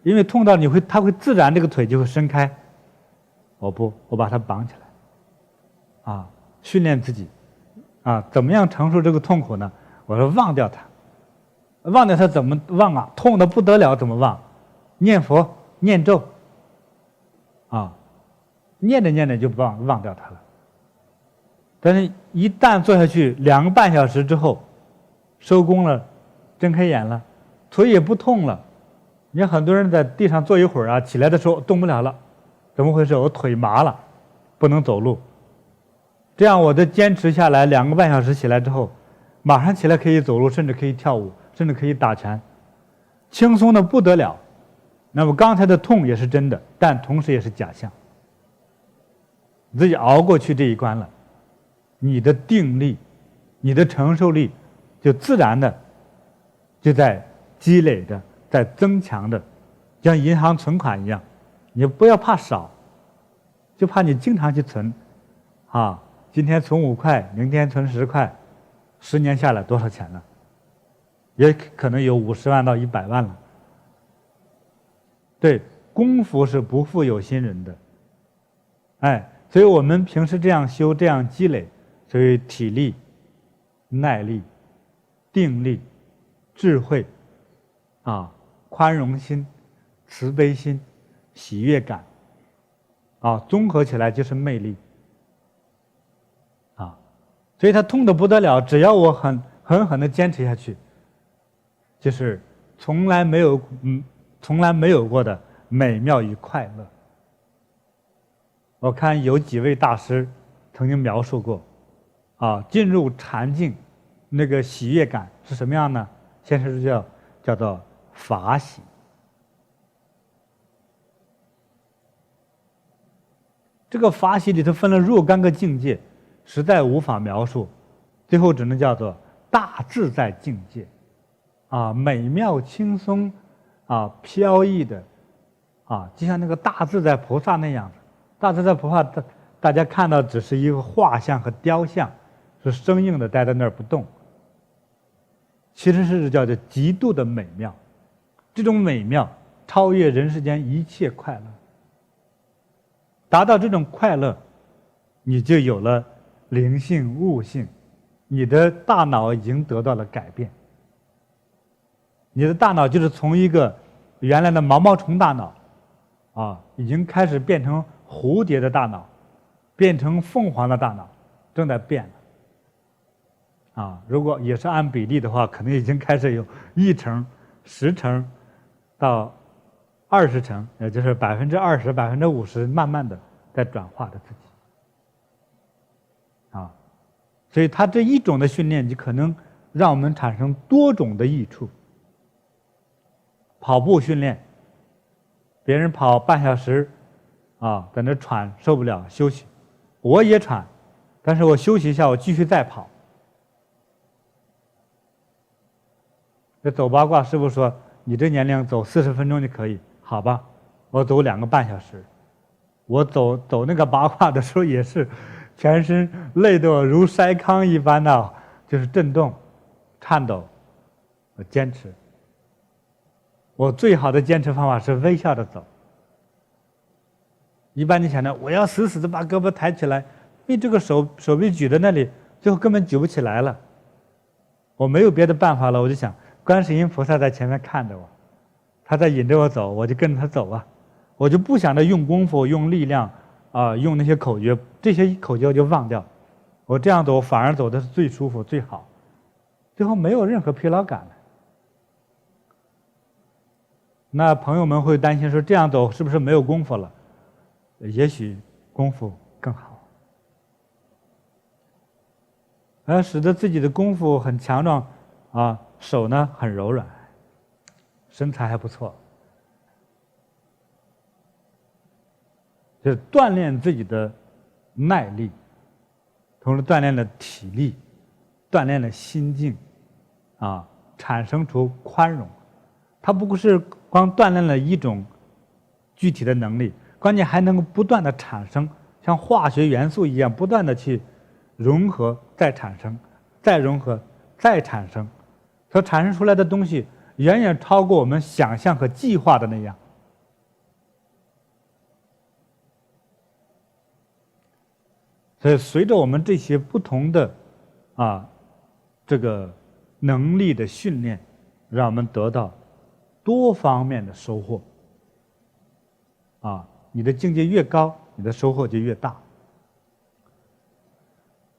因为痛到它会自然这个腿就会伸开，我不，我把它绑起来，啊，训练自己，啊，怎么样承受这个痛苦呢？我说忘掉它，忘掉它怎么忘啊？痛得不得了，怎么忘？念佛念咒，啊，念着念着就忘掉它了。但是，一旦坐下去2个半小时之后，收工了，睁开眼了，腿也不痛了。你看很多人在地上坐一会儿啊，起来的时候动不了了，怎么回事？我腿麻了，不能走路。这样我的坚持下来2个半小时，起来之后，马上起来可以走路，甚至可以跳舞，甚至可以打拳，轻松的不得了。那么刚才的痛也是真的，但同时也是假象。你自己熬过去这一关了，你的定力、你的承受力就自然的就在积累着，在增强的，像银行存款一样。你不要怕少，就怕你经常去存，啊，今天存5块，明天存10块，10年下来多少钱呢？也可能有50万到100万了。对，功夫是不负有心人的，哎，所以我们平时这样修，这样积累，所以体力、耐力、定力、智慧，啊，宽容心、慈悲心、喜悦感，啊，综合起来就是魅力，啊，所以他痛得不得了，只要我狠狠地坚持下去，就是从来没有过的美妙与快乐。我看有几位大师曾经描述过，啊，进入禅境，那个喜悦感是什么样呢？现实叫做法喜。这个法喜里头分了若干个境界，实在无法描述，最后只能叫做大自在境界，啊，美妙轻松，啊，飘逸的，啊，就像那个大自在菩萨那样子。大自在菩萨，大家看到只是一个画像和雕像，是生硬的待在那儿不动。其实是叫做极度的美妙，这种美妙超越人世间一切快乐。达到这种快乐，你就有了灵性悟性，你的大脑已经得到了改变。你的大脑就是从一个原来的毛毛虫大脑，啊，已经开始变成蝴蝶的大脑，变成凤凰的大脑，正在变了。啊，如果也是按比例的话，可能已经开始有1成、10成到20成，也就是20%、50%，慢慢的在转化着自己。啊，所以他这一种的训练，就可能让我们产生多种的益处。跑步训练，别人跑半小时，啊，在那喘受不了休息，我也喘，但是我休息一下，我继续再跑。这走八卦师傅说，你这年龄走40分钟就可以，好吧，我走2个半小时。我走那个八卦的时候也是，全身累得如筛糠一般的，就是震动、颤抖，我坚持。我最好的坚持方法是微笑着走。一般你想着我要死死的把胳膊抬起来，因为这个手臂举在那里，最后根本举不起来了。我没有别的办法了，我就想观世音菩萨在前面看着我，他在引着我走，我就跟着他走啊。我就不想着用功夫、用力量，啊，用那些口诀，这些口诀我就忘掉。我这样走反而走的是最舒服、最好，最后没有任何疲劳感了。那朋友们会担心说，这样走是不是没有功夫了？也许功夫更好，而使得自己的功夫很强壮，啊，手呢很柔软，身材还不错。就是锻炼自己的耐力，同时锻炼了体力，锻炼了心境，产生出宽容。它不过是光锻炼了一种具体的能力，关键还能够不断的产生，像化学元素一样，不断的去融合，再产生，再融合，再产生，所产生出来的东西远远超过我们想象和计划的那样。所以，随着我们这些不同的这个能力的训练，让我们得到多方面的收获。你的境界越高，你的收获就越大。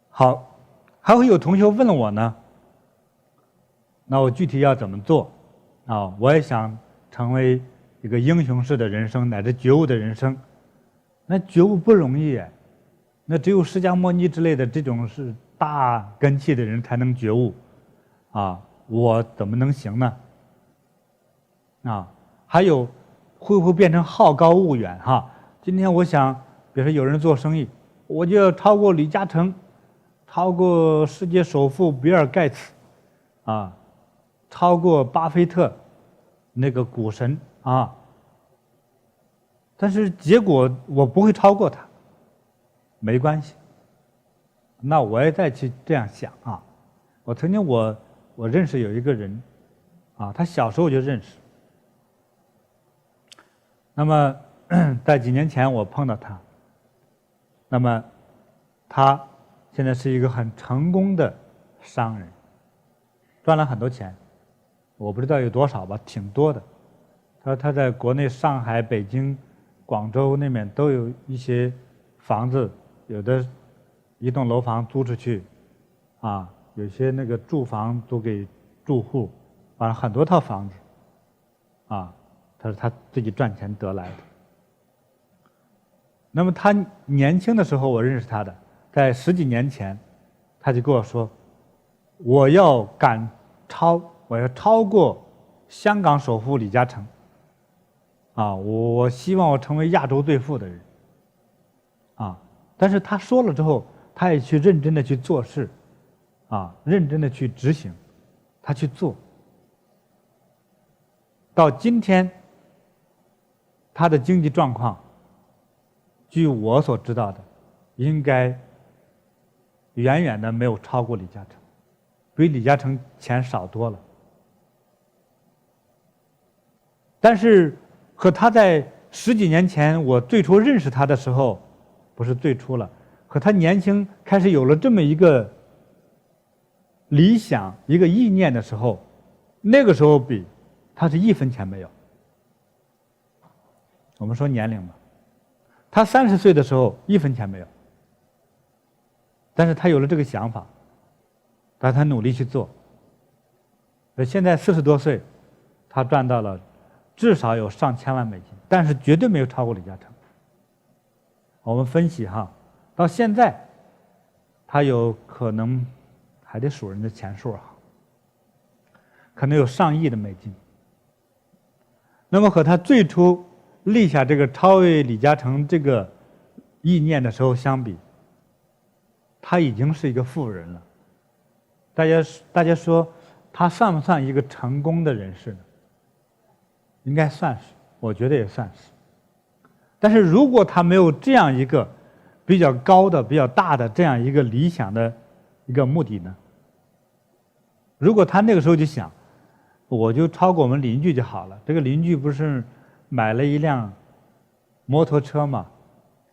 好，还会有同学问我呢，那我具体要怎么做？我也想成为一个英雄式的人生，乃至觉悟的人生。那觉悟不容易哎，那只有释迦牟尼之类的这种是大根器的人才能觉悟，我怎么能行呢？还有会不会变成好高骛远今天我想，比如说有人做生意，我就要超过李嘉诚，超过世界首富比尔盖茨，超过巴菲特，那个股神但是结果我不会超过他，没关系。那我也再去这样想我曾经我认识有一个人他小时候就认识。那么在几年前我碰到他，那么他现在是一个很成功的商人，赚了很多钱，我不知道有多少吧，挺多的。他说他在国内上海、北京、广州那边都有一些房子，有的一栋楼房租出去，有些那个住房租给住户，完了很多套房子，他说他自己赚钱得来的。那么他年轻的时候我认识他的，在10几年前，他就跟我说，我要超过香港首富李嘉诚，我希望我成为亚洲最富的人，但是他说了之后，他也去认真的去做事，认真的去执行，他去做，到今天，他的经济状况，据我所知道的，应该远远的没有超过李嘉诚，比李嘉诚钱少多了。但是和他在10几年前我最初认识他的时候，不是最初了，和他年轻开始有了这么一个理想、一个意念的时候，那个时候比他是1分钱没有。我们说年龄嘛，他30岁的时候1分钱没有，但是他有了这个想法，但他努力去做。现在40多岁，他赚到了至少有上千万美金，但是绝对没有超过李嘉诚。我们分析到现在，他有可能还得数人的钱数可能有上亿的美金。那么和他最初立下这个超越李嘉诚这个意念的时候相比，他已经是一个富人了。大家说他算不算一个成功的人士呢？应该算是，我觉得也算是。但是如果他没有这样一个比较高的、比较大的这样一个理想的一个目的呢？如果他那个时候就想，我就超过我们邻居就好了。这个邻居不是买了一辆摩托车吗？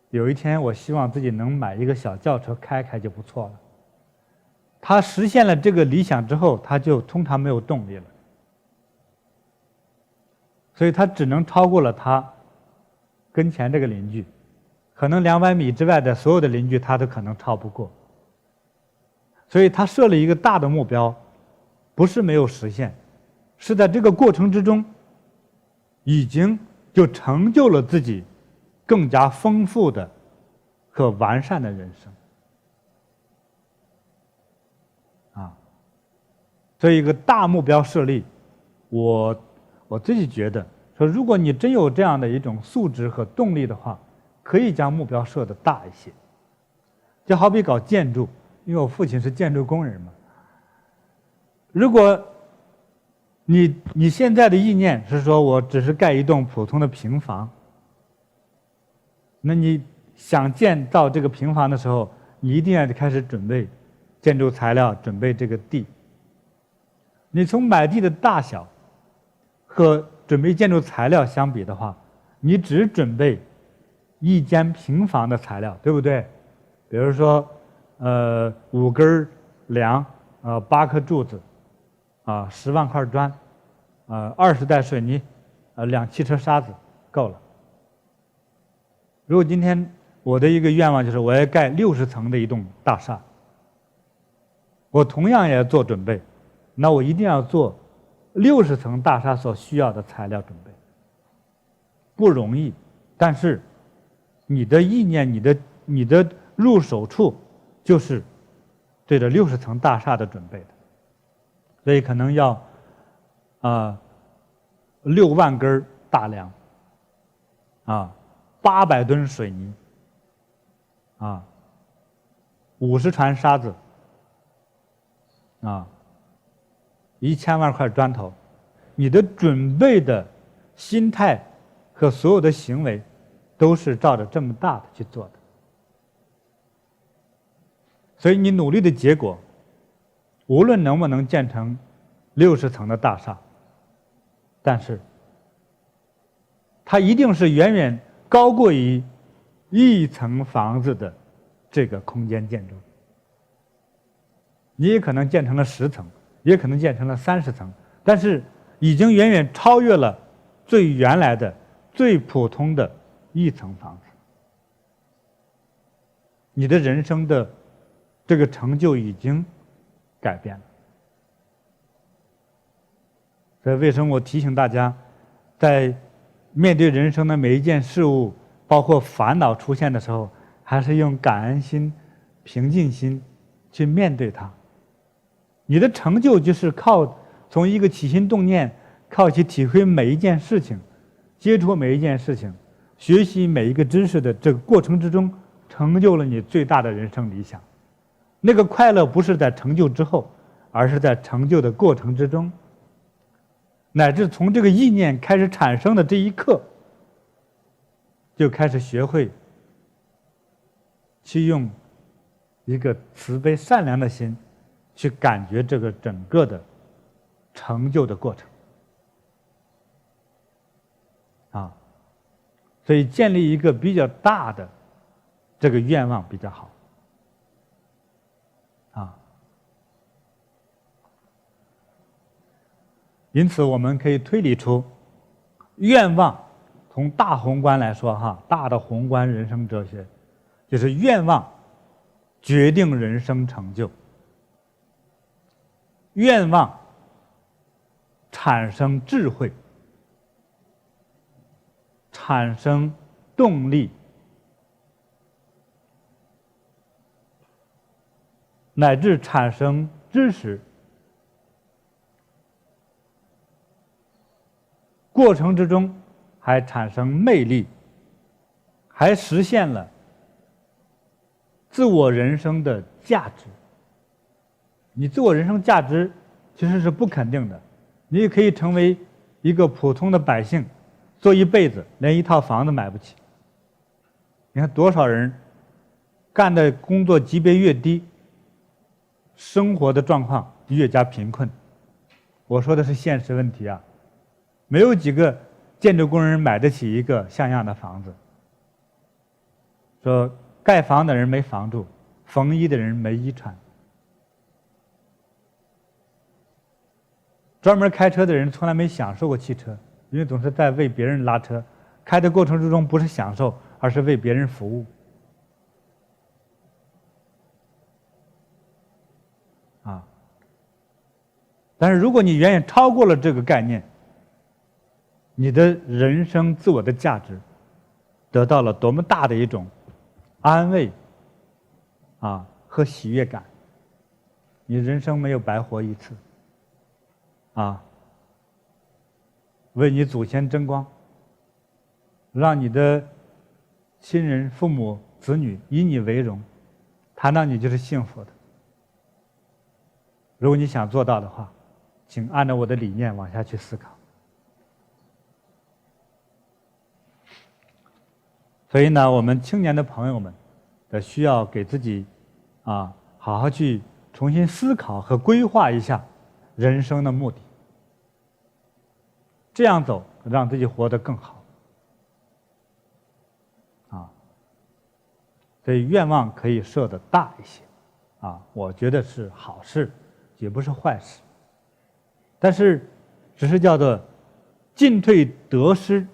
有一天我希望自己能买一个小轿车开开就不错了。他实现了这个理想之后，他就通常没有动力了，所以他只能超过了他跟前这个邻居，可能200米之外的所有的邻居他都可能超不过。所以他设了一个大的目标，不是没有实现，是在这个过程之中已经就成就了自己更加丰富的和完善的人生所以一个大目标设立，我自己觉得说，如果你真有这样的一种素质和动力的话，可以将目标设得大一些。就好比搞建筑，因为我父亲是建筑工人嘛。如果你现在的意念是说我只是盖一栋普通的平房，那你想建造这个平房的时候，你一定要开始准备建筑材料，准备这个地。你从买地的大小和准备建筑材料相比的话，你只准备一间平房的材料，对不对？比如说5根梁，8颗柱子，10万块砖，20袋水泥，2汽车沙子够了。如果今天我的一个愿望就是我要盖60层的一栋大厦，我同样也要做准备，那我一定要做60层大厦所需要的材料准备。不容易，但是你的意念，你的入手处就是对着60层大厦的准备的，所以可能要6万根大梁，800吨水泥，50船沙子，1000万块砖头。你的准备的心态和所有的行为都是照着这么大的去做的，所以你努力的结果，无论能不能建成60层的大厦，但是它一定是远远高过于1层房子的这个空间建筑。你也可能建成了10层，也可能建成了30层，但是已经远远超越了最原来的最普通的1层房子。你的人生的这个成就已经改变了。所以为什么我提醒大家，在面对人生的每一件事物，包括烦恼出现的时候，还是用感恩心、平静心去面对它。你的成就就是靠从一个起心动念，靠去体会每一件事情，接触每一件事情，学习每一个知识的这个过程之中，成就了你最大的人生理想。那个快乐不是在成就之后，而是在成就的过程之中，乃至从这个意念开始产生的这一刻，就开始学会去用一个慈悲善良的心去感觉这个整个的成就的过程所以建立一个比较大的这个愿望比较好因此我们可以推理出，愿望从大宏观来说大的宏观人生哲学，就是愿望决定人生成就，愿望产生智慧，产生动力，乃至产生知识，过程之中还产生魅力，还实现了自我人生的价值。你自我人生价值其实是不肯定的，你也可以成为一个普通的百姓，做一辈子连一套房子买不起。你看多少人干的工作级别越低，生活的状况越加贫困。我说的是现实问题没有几个建筑工人买得起一个像样的房子。说盖房的人没房住，缝衣的人没衣穿。专门开车的人从来没享受过汽车，因为总是在为别人拉车，开的过程之中不是享受，而是为别人服务。但是如果你远远超过了这个概念，你的人生自我的价值得到了多么大的一种安慰和喜悦感，你人生没有白活一次为你祖先争光，让你的亲人、父母、子女以你为荣，谈到你就是幸福的。如果你想做到的话，请按照我的理念往下去思考。所以呢，我们青年的朋友们需要给自己好好去重新思考和规划一下人生的目的，这样走让自己活得更好。所以愿望可以设得大一些，我觉得是好事，也不是坏事。但是，只是叫做进退得失，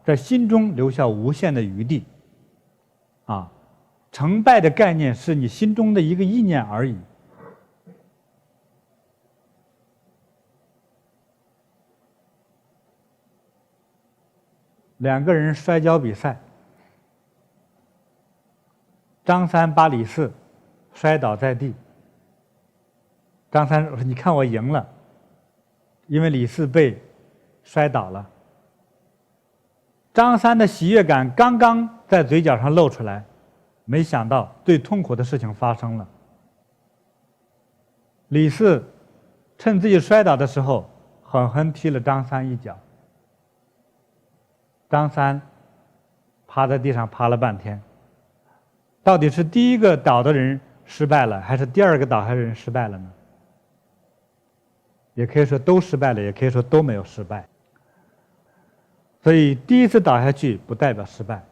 在心中留下无限的余地。成败的概念是你心中的一个意念而已。两个人摔跤比赛，张三把李四摔倒在地。张三说：“你看我赢了，因为李四被摔倒了。”张三的喜悦感刚刚在嘴角上露出来，没想到最痛苦的事情发生了。李四趁自己摔倒的时候，狠狠踢了张三一脚。张三趴在地上趴了半天，到底是第一个倒的人失败了，还是第二个倒下的人失败了呢？也可以说都失败了，也可以说都没有失败。所以第一次倒下去不代表失败，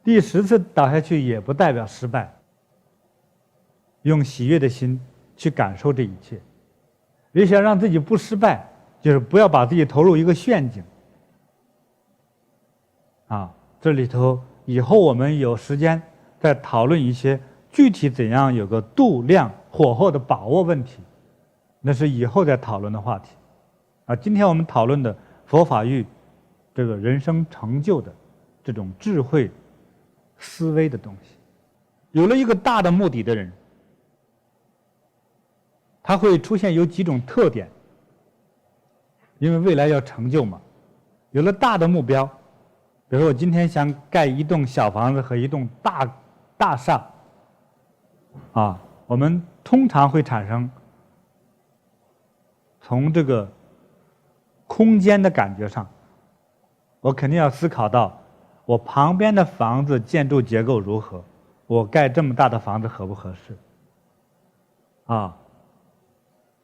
第10次倒下去也不代表失败。用喜悦的心去感受这一切。也想让自己不失败，就是不要把自己投入一个陷阱。这里头以后我们有时间再讨论一些具体怎样有个度量火候的把握问题，那是以后再讨论的话题。今天我们讨论的佛法与这个人生成就的这种智慧思维的东西。有了一个大的目的的人，他会出现有几种特点，因为未来要成就嘛。有了大的目标，比如说我今天想盖一栋小房子和一栋大厦，我们通常会产生从这个空间的感觉上，我肯定要思考到我旁边的房子建筑结构如何，我盖这么大的房子合不合适。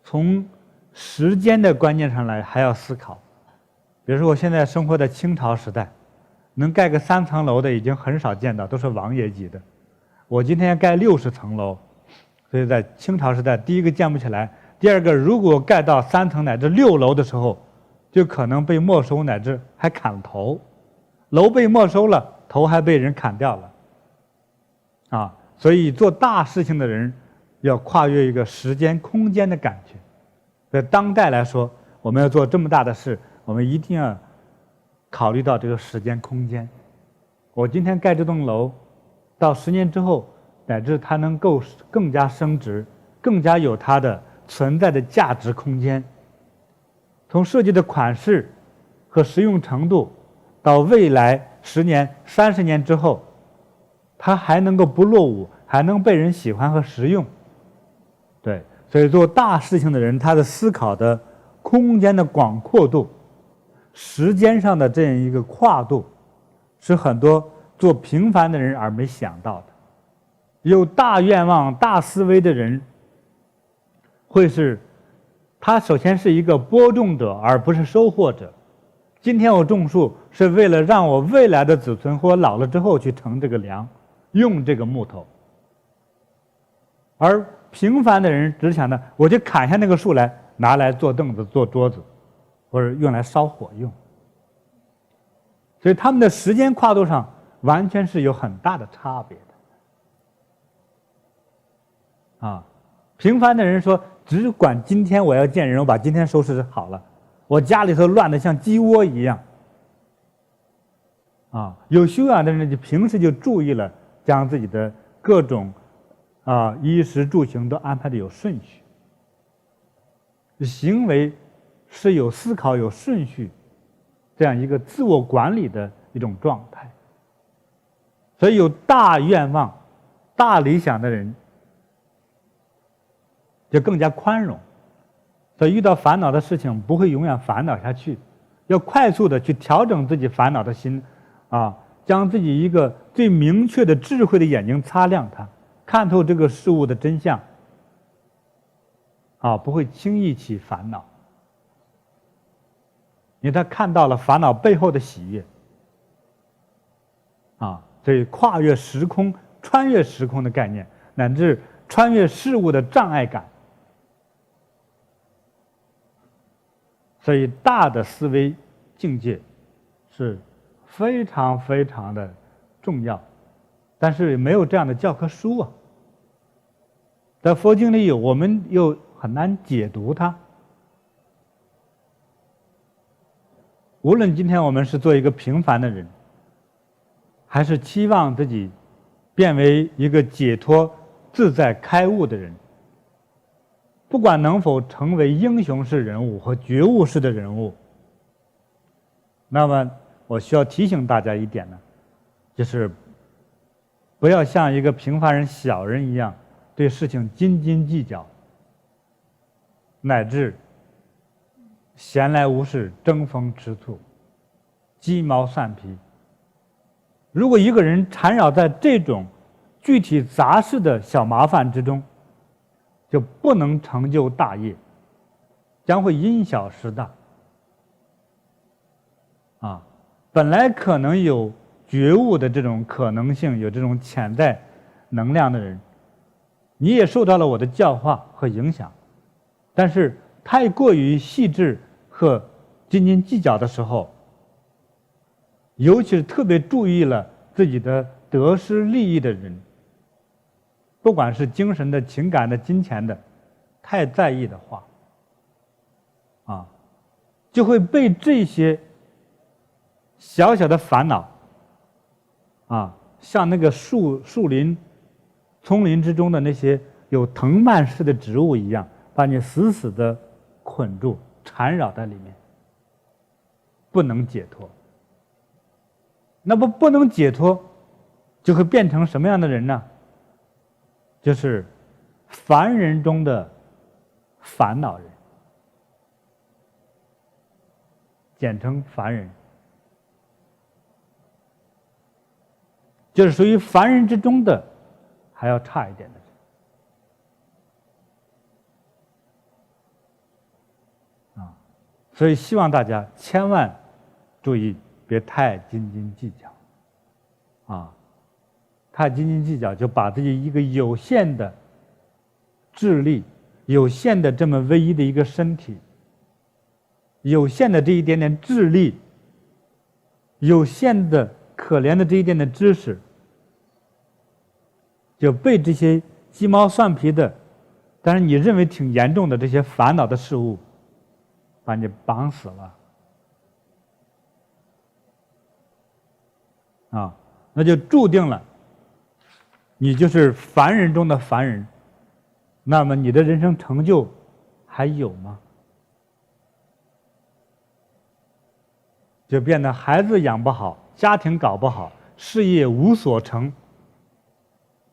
从时间的观念上来还要思考。比如说我现在生活在清朝时代，能盖个3层楼的已经很少见到，都是王爷级的。我今天盖60层楼，所以在清朝时代，第一个建不起来，第二个如果盖到3层乃至6楼的时候，就可能被没收乃至还砍了头。楼被没收了，头还被人砍掉了。所以做大事情的人要跨越一个时间空间的感觉。在当代来说，我们要做这么大的事，我们一定要考虑到这个时间空间。我今天盖这栋楼，到10年之后，乃至它能够更加升值，更加有它的存在的价值空间。从设计的款式和实用程度，到未来10年、30年之后，它还能够不落伍，还能被人喜欢和实用。对，所以做大事情的人，他的思考的空间的广阔度，时间上的这样一个跨度，是很多做平凡的人而没想到的。有大愿望、大思维的人，会是他首先是一个播种者，而不是收获者。今天我种树是为了让我未来的子孙或老了之后去乘这个凉，用这个木头。而平凡的人只想着我就砍下那个树来，拿来做凳子、做桌子，或者用来烧火用。所以他们的时间跨度上完全是有很大的差别的。平凡的人说只管今天我要见人，我把今天收拾好了，我家里头乱得像鸡窝一样。有修养的人就平时就注意了，将自己的各种衣食住行都安排的有顺序，行为是有思考、有顺序，这样一个自我管理的一种状态。所以有大愿望、大理想的人，就更加宽容。所以遇到烦恼的事情，不会永远烦恼下去，要快速的去调整自己烦恼的心，将自己一个最明确的智慧的眼睛擦亮它，看透这个事物的真相，不会轻易起烦恼。因为他看到了烦恼背后的喜悦，所以跨越时空、穿越时空的概念，乃至穿越事物的障碍感。所以大的思维境界是非常非常的重要，但是没有这样的教科书啊，在佛经里有，我们又很难解读它。无论今天我们是做一个平凡的人，还是期望自己变为一个解脱自在开悟的人，不管能否成为英雄式人物和觉悟式的人物，那么我需要提醒大家一点呢，就是不要像一个平凡人、小人一样对事情斤斤计较，乃至闲来无事争风吃醋、鸡毛蒜皮。如果一个人缠绕在这种具体杂事的小麻烦之中，就不能成就大业，将会因小失大。本来可能有觉悟的这种可能性，有这种潜在能量的人，你也受到了我的教化和影响，但是太过于细致和斤斤计较的时候，尤其是特别注意了自己的得失利益的人，不管是精神的、情感的、金钱的，太在意的话，就会被这些小小的烦恼，像那个树林、丛林之中的那些有藤蔓似的植物一样，把你死死的捆住、缠绕在里面，不能解脱。那不能解脱，就会变成什么样的人呢？就是凡人中的烦恼人，简称凡人，就是属于凡人之中的还要差一点的人。所以希望大家千万注意，别太斤斤计较，太斤斤计较就把自己一个有限的智力、有限的这么唯一的一个身体、有限的这一点点智力、有限的可怜的这一点点知识，就被这些鸡毛蒜皮的，但是你认为挺严重的这些烦恼的事物，把你绑死了。那就注定了你就是凡人中的凡人，那么你的人生成就还有吗？就变得孩子养不好，家庭搞不好，事业无所成，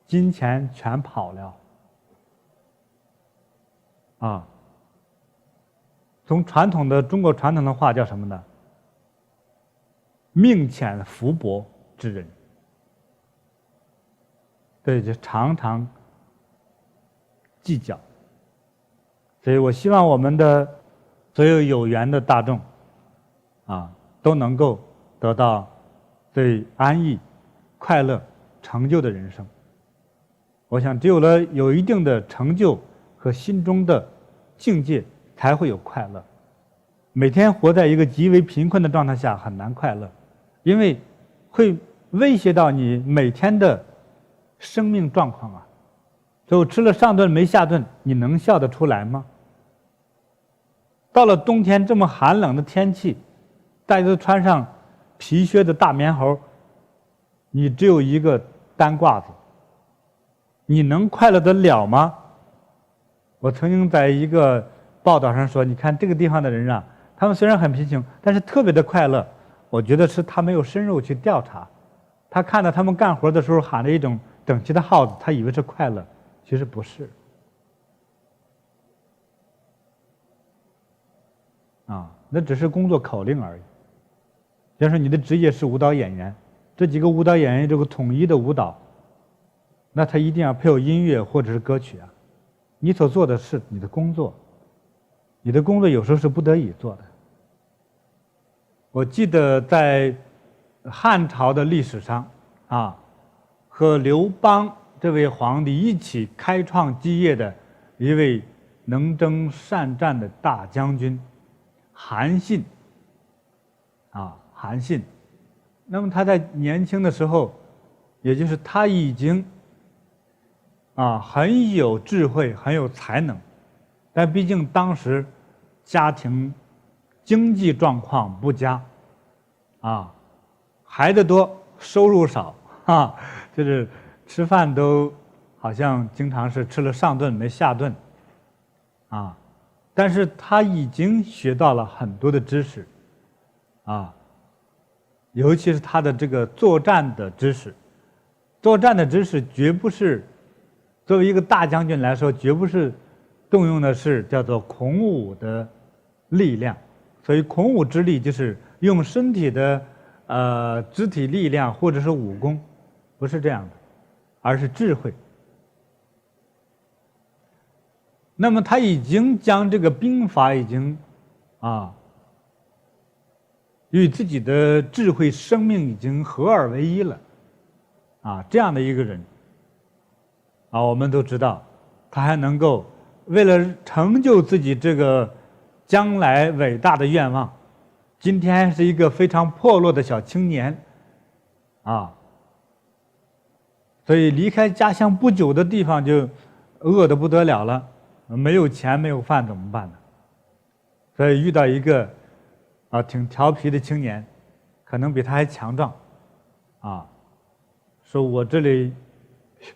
金钱全跑了。从中国传统的话叫什么呢？命浅福薄之人。对，就常常计较。所以我希望我们的所有有缘的大众，都能够得到最安逸、快乐、成就的人生。我想，只有了有一定的成就和心中的境界，才会有快乐。每天活在一个极为贫困的状态下，很难快乐，因为会威胁到你每天的生命状况啊。就吃了上顿没下顿，你能笑得出来吗？到了冬天这么寒冷的天气，大家都穿上皮靴的大棉猴，你只有一个单褂子，你能快乐得了吗？我曾经在一个报道上说，你看这个地方的人啊，他们虽然很贫穷，但是特别的快乐。我觉得是他没有深入去调查，他看到他们干活的时候喊着一种整齐的号子，他以为是快乐，其实不是。那只是工作口令而已。比方说你的职业是舞蹈演员，这几个舞蹈演员这个统一的舞蹈，那他一定要配有音乐或者是歌曲啊。你所做的是你的工作，你的工作有时候是不得已做的。我记得在汉朝的历史上和刘邦这位皇帝一起开创基业的一位能征善战的大将军韩信韩信。那么他在年轻的时候，也就是他已经很有智慧，很有才能，但毕竟当时家庭经济状况不佳孩子多，收入少就是吃饭都好像经常是吃了上顿没下顿但是他已经学到了很多的知识尤其是他的这个作战的知识。作战的知识绝不是作为一个大将军来说，绝不是动用的是叫做孔武的力量。所以孔武之力就是用身体的肢体力量或者是武功，不是这样的，而是智慧。那么他已经将这个兵法已经与自己的智慧生命已经合二为一了这样的一个人我们都知道他还能够为了成就自己这个将来伟大的愿望，今天还是一个非常破落的小青年所以离开家乡不久的地方就饿得不得了了，没有钱没有饭怎么办呢？所以遇到一个挺调皮的青年，可能比他还强壮说我这里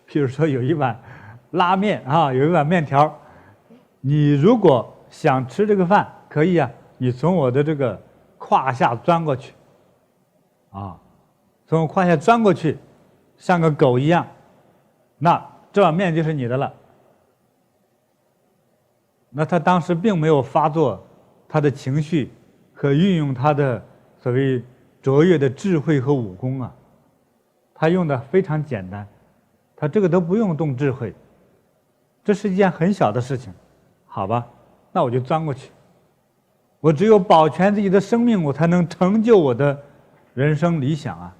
譬如说有一碗拉面有一碗面条，你如果想吃这个饭可以你从我的这个胯下钻过去从我胯下钻过去，像个狗一样，那这碗面就是你的了。那他当时并没有发作他的情绪和运用他的所谓卓越的智慧和武功他用的非常简单，他这个都不用动智慧，这是一件很小的事情，好吧，那我就钻过去，我只有保全自己的生命，我才能成就我的人生理想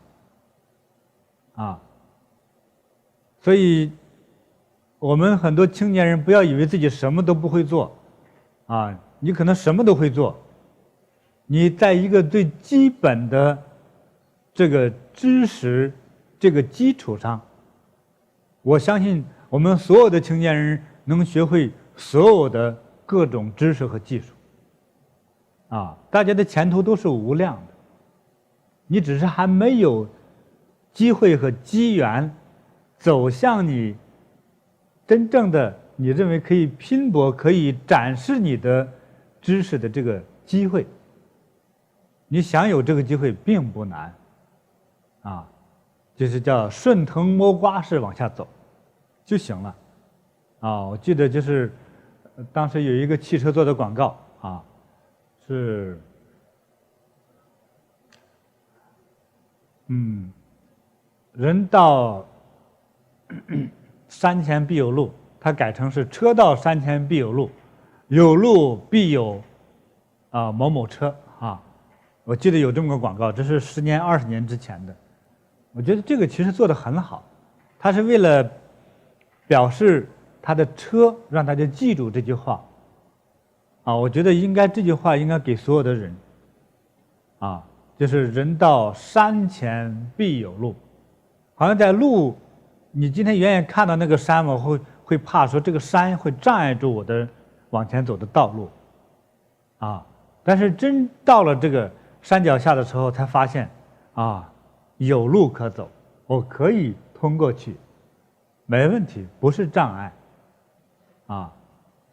所以我们很多青年人不要以为自己什么都不会做你可能什么都会做，你在一个最基本的这个知识这个基础上，我相信我们所有的青年人能学会所有的各种知识和技术大家的前途都是无量的，你只是还没有机会和机缘走向你真正的你认为可以拼搏可以展示你的知识的这个机会。你想有这个机会并不难就是叫顺藤摸瓜式往下走就行了我记得就是当时有一个汽车做的广告是人到山前必有路，它改成是车到山前必有路，有路必有某某车我记得有这么个广告，这是10年20年之前的。我觉得这个其实做得很好，他是为了表示他的车让大家记住这句话我觉得这句话应该给所有的人就是人到山前必有路。好像在路，你今天远远看到那个山，我会怕说这个山会障碍住我的往前走的道路但是真到了这个山脚下的时候，才发现有路可走，我可以通过去，没问题，不是障碍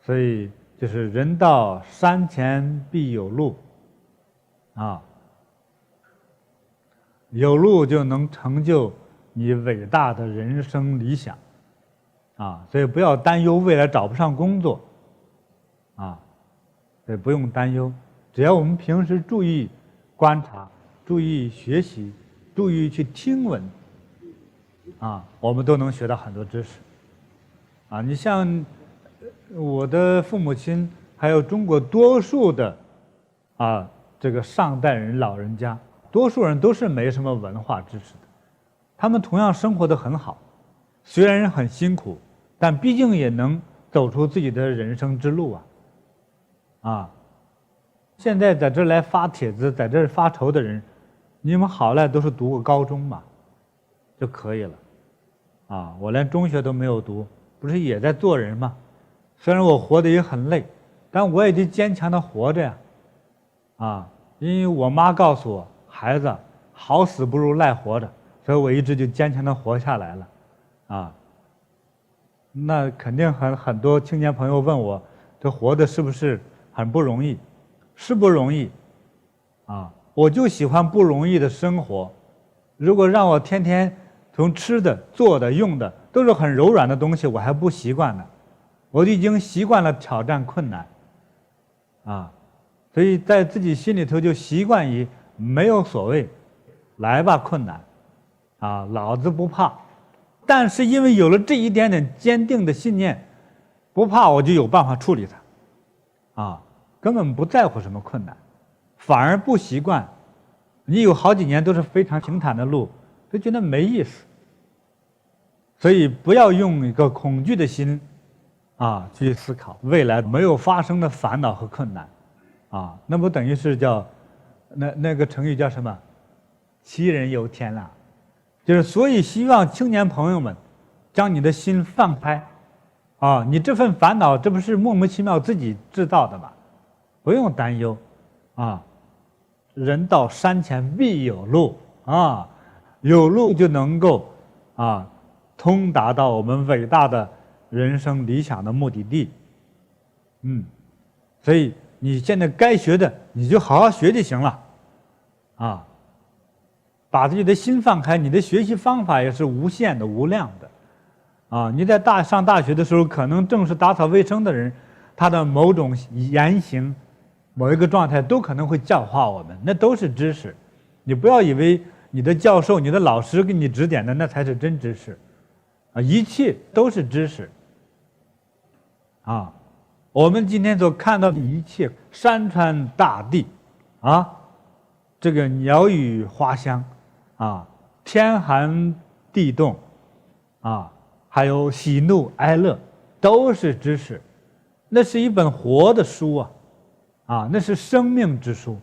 所以就是人到山前必有路有路就能成就你伟大的人生理想，所以不要担忧未来找不上工作，所以不用担忧，只要我们平时注意观察，注意学习，注意去听闻，我们都能学到很多知识，你像我的父母亲，还有中国多数的这个上代人老人家，多数人都是没什么文化知识的，他们同样生活得很好，虽然很辛苦，但毕竟也能走出自己的人生之路现在在这儿来发帖子，在这儿发愁的人，你们好赖都是读过高中嘛，就可以了我连中学都没有读，不是也在做人吗？虽然我活得也很累，但我也得坚强的活着呀因为我妈告诉我，孩子好死不如赖活着，所以我一直就坚强的活下来了那肯定很多青年朋友问我，这活的是不是很不容易？是不容易我就喜欢不容易的生活。如果让我天天从吃的、做的、用的都是很柔软的东西，我还不习惯呢。我就已经习惯了挑战困难所以在自己心里头就习惯于没有所谓，来吧困难老子不怕。但是因为有了这一点点坚定的信念，不怕我就有办法处理它根本不在乎什么困难，反而不习惯。你有好几年都是非常平坦的路，就觉得没意思。所以不要用一个恐惧的心去思考未来没有发生的烦恼和困难那不等于是叫那个成语叫什么？杞人忧天了。就是所以希望青年朋友们将你的心放开你这份烦恼，这不是莫名其妙自己制造的吗？不用担忧人到山前必有路有路就能够通达到我们伟大的人生理想的目的地所以你现在该学的你就好好学就行了把自己的心放开，你的学习方法也是无限的无量的你在上大学的时候，可能正是打扫卫生的人，他的某种言行某一个状态都可能会教化我们，那都是知识。你不要以为你的教授你的老师给你指点的那才是真知识一切都是知识我们今天所看到的一切，山川大地这个鸟语花香天寒地冻还有喜怒哀乐，都是知识。那是一本活的书那是生命之书。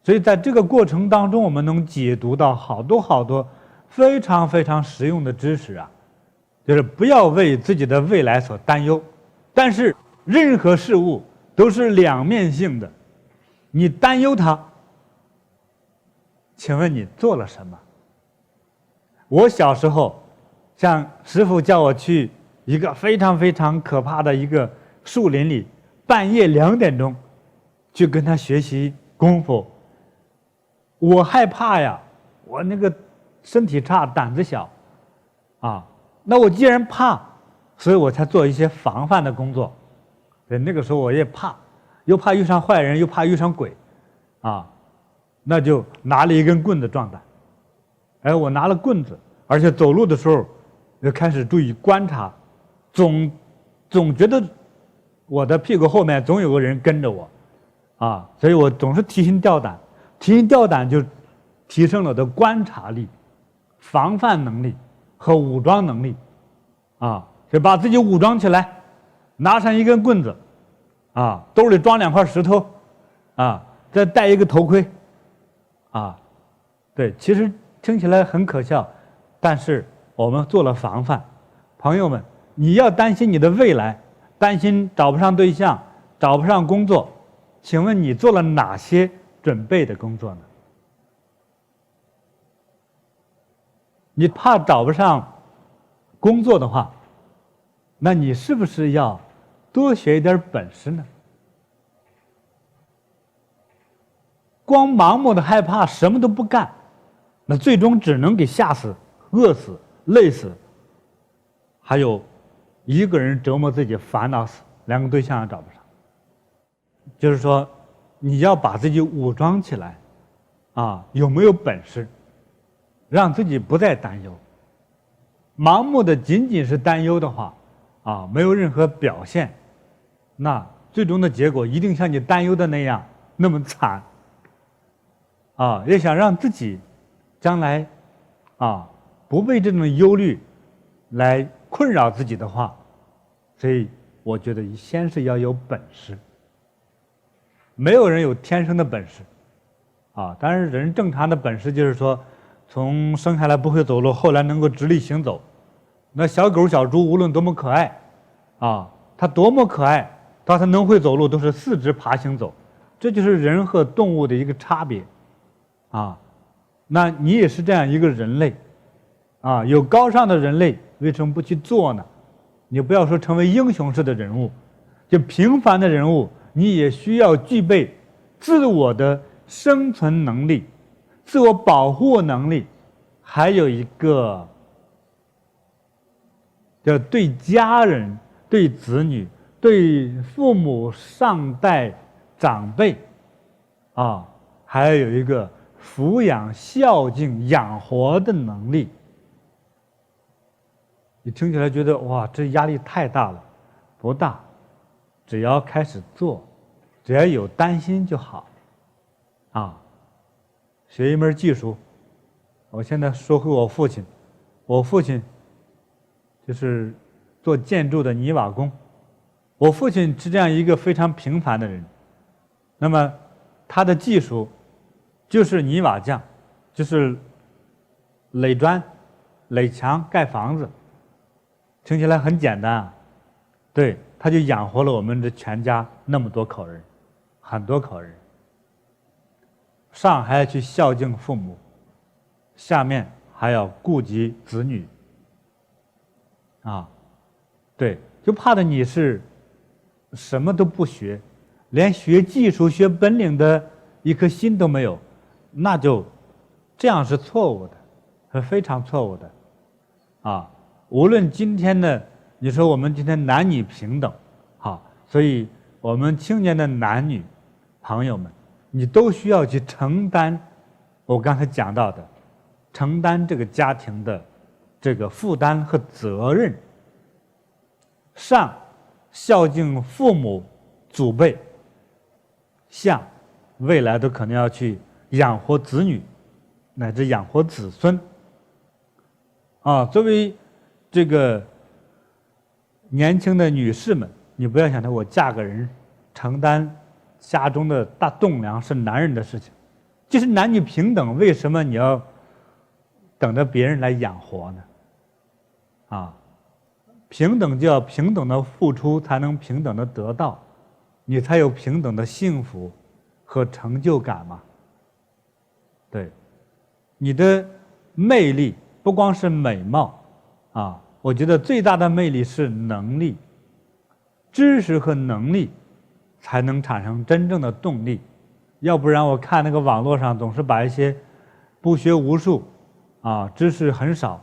所以在这个过程当中，我们能解读到好多好多非常非常实用的知识就是不要为自己的未来所担忧。但是任何事物都是两面性的，你担忧它，请问你做了什么？我小时候，像师父叫我去一个非常非常可怕的一个树林里，半夜2点钟去跟他学习功夫，我害怕呀，我那个身体差，胆子小那我既然怕，所以我才做一些防范的工作。那个时候我也怕，又怕遇上坏人，又怕遇上鬼那就拿了一根棍子壮胆。我拿了棍子，而且走路的时候就开始注意观察，总觉得我的屁股后面总有个人跟着我所以我总是提心吊胆。提心吊胆就提升了我的观察力、防范能力和武装能力就把自己武装起来，拿上一根棍子兜里装2块石头再戴一个头盔对，其实听起来很可笑，但是我们做了防范。朋友们，你要担心你的未来，担心找不上对象，找不上工作，请问你做了哪些准备的工作呢？你怕找不上工作的话，那你是不是要多学一点本事呢？光盲目的害怕，什么都不干那最终只能给吓死、饿死、累死，还有一个人折磨自己、烦恼死，连个对象也找不上。就是说，你要把自己武装起来，有没有本事，让自己不再担忧。盲目的仅仅是担忧的话，没有任何表现，那最终的结果一定像你担忧的那样那么惨。要想让自己将来不被这种忧虑来困扰自己的话，所以我觉得先是要有本事。没有人有天生的本事，当然人正常的本事就是说，从生下来不会走路，后来能够直立行走。那小狗小猪无论多么可爱，它多么可爱，到它能会走路都是四肢爬行走，这就是人和动物的一个差别。那你也是这样一个人类，有高尚的人类为什么不去做呢？你不要说成为英雄式的人物，就平凡的人物，你也需要具备自我的生存能力、自我保护能力，还有一个叫对家人、对子女、对父母上代长辈，还要有一个抚养、孝敬、养活的能力。你听起来觉得哇，这压力太大了，不大，只要开始做，只要有担心就好。学一门技术，我现在说回我父亲，我父亲就是做建筑的泥瓦工。我父亲是这样一个非常平凡的人，那么他的技术就是泥瓦匠，就是垒砖、垒墙、盖房子，听起来很简单对，他就养活了我们这全家那么多口人，很多口人。上还要去孝敬父母，下面还要顾及子女。对，就怕的你是什么都不学，连学技术、学本领的一颗心都没有，那就这样是错误的，是非常错误的。无论今天的，你说我们今天男女平等，所以我们青年的男女朋友们，你都需要去承担我刚才讲到的，承担这个家庭的这个负担和责任。上孝敬父母祖辈，下未来都可能要去养活子女，乃至养活子孙。作为这个年轻的女士们，你不要想着我嫁个人，承担家中的大栋梁是男人的事情。即使男女平等，为什么你要等着别人来养活呢？平等就要平等的付出，才能平等的得到，你才有平等的幸福和成就感嘛。对，你的魅力不光是美貌我觉得最大的魅力是能力，知识和能力才能产生真正的动力。要不然我看那个网络上总是把一些不学无术知识很少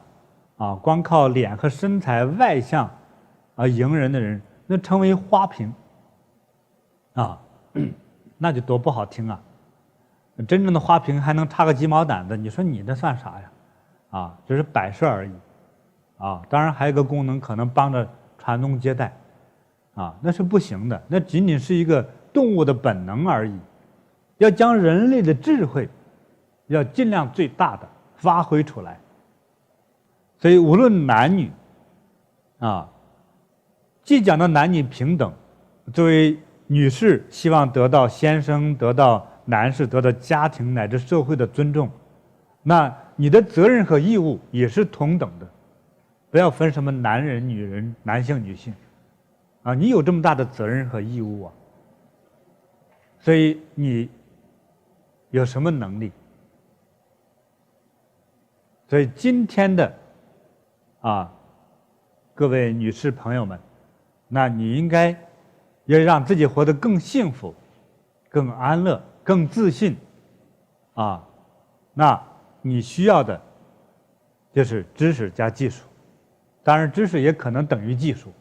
光靠脸和身材外向迎人的人，那称为花瓶那就多不好听真正的花瓶还能插个鸡毛掸子，你说你这算啥呀？只是摆设而已当然还有一个功能，可能帮着传宗接代那是不行的，那仅仅是一个动物的本能而已。要将人类的智慧要尽量最大的发挥出来。所以无论男女既讲到男女平等，作为女士希望得到先生，得到男士，得到家庭乃至社会的尊重，那你的责任和义务也是同等的，不要分什么男人、女人、男性、女性你有这么大的责任和义务所以你有什么能力？所以今天的各位女士朋友们，那你应该要让自己活得更幸福、更安乐、更自信那你需要的就是知识加技术，当然知识也可能等于技术，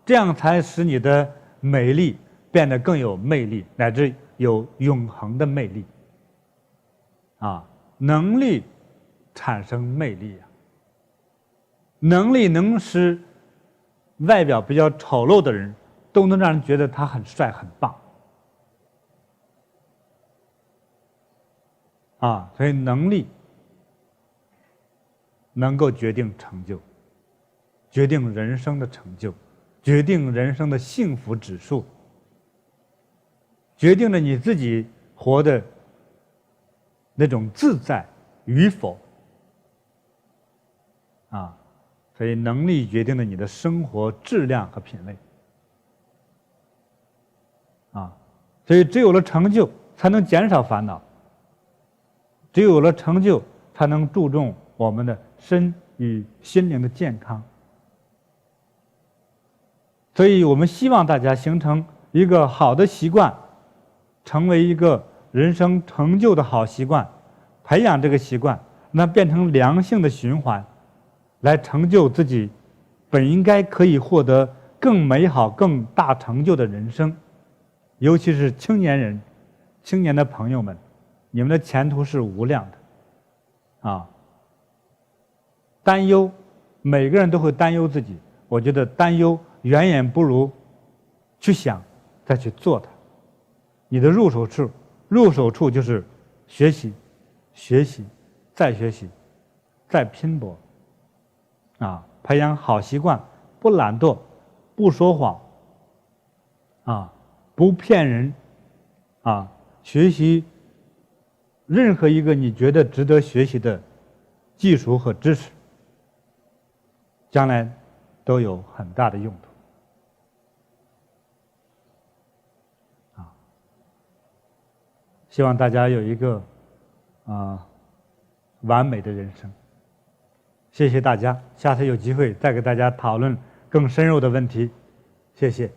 这样才使你的美丽变得更有魅力，乃至有永恒的魅力。能力产生魅力能力能使外表比较丑陋的人都能让人觉得他很帅很棒。所以能力能够决定成就，决定人生的成就，决定人生的幸福指数，决定了你自己活的那种自在与否。所以能力决定了你的生活质量和品味。所以只有了成就才能减少烦恼，只有了成就才能注重我们的身与心灵的健康。所以我们希望大家形成一个好的习惯，成为一个人生成就的好习惯，培养这个习惯，那变成良性的循环，来成就自己本应该可以获得更美好更大成就的人生。尤其是青年人、青年的朋友们，你们的前途是无量的。担忧，每个人都会担忧自己，我觉得担忧远远不如去想再去做它。你的入手处就是学习，学习，再学习，再拼搏。培养好习惯，不懒惰，不说谎，不骗人，学习任何一个你觉得值得学习的技术和知识，将来都有很大的用途。希望大家有一个完美的人生。谢谢大家，下次有机会再给大家讨论更深入的问题。谢谢。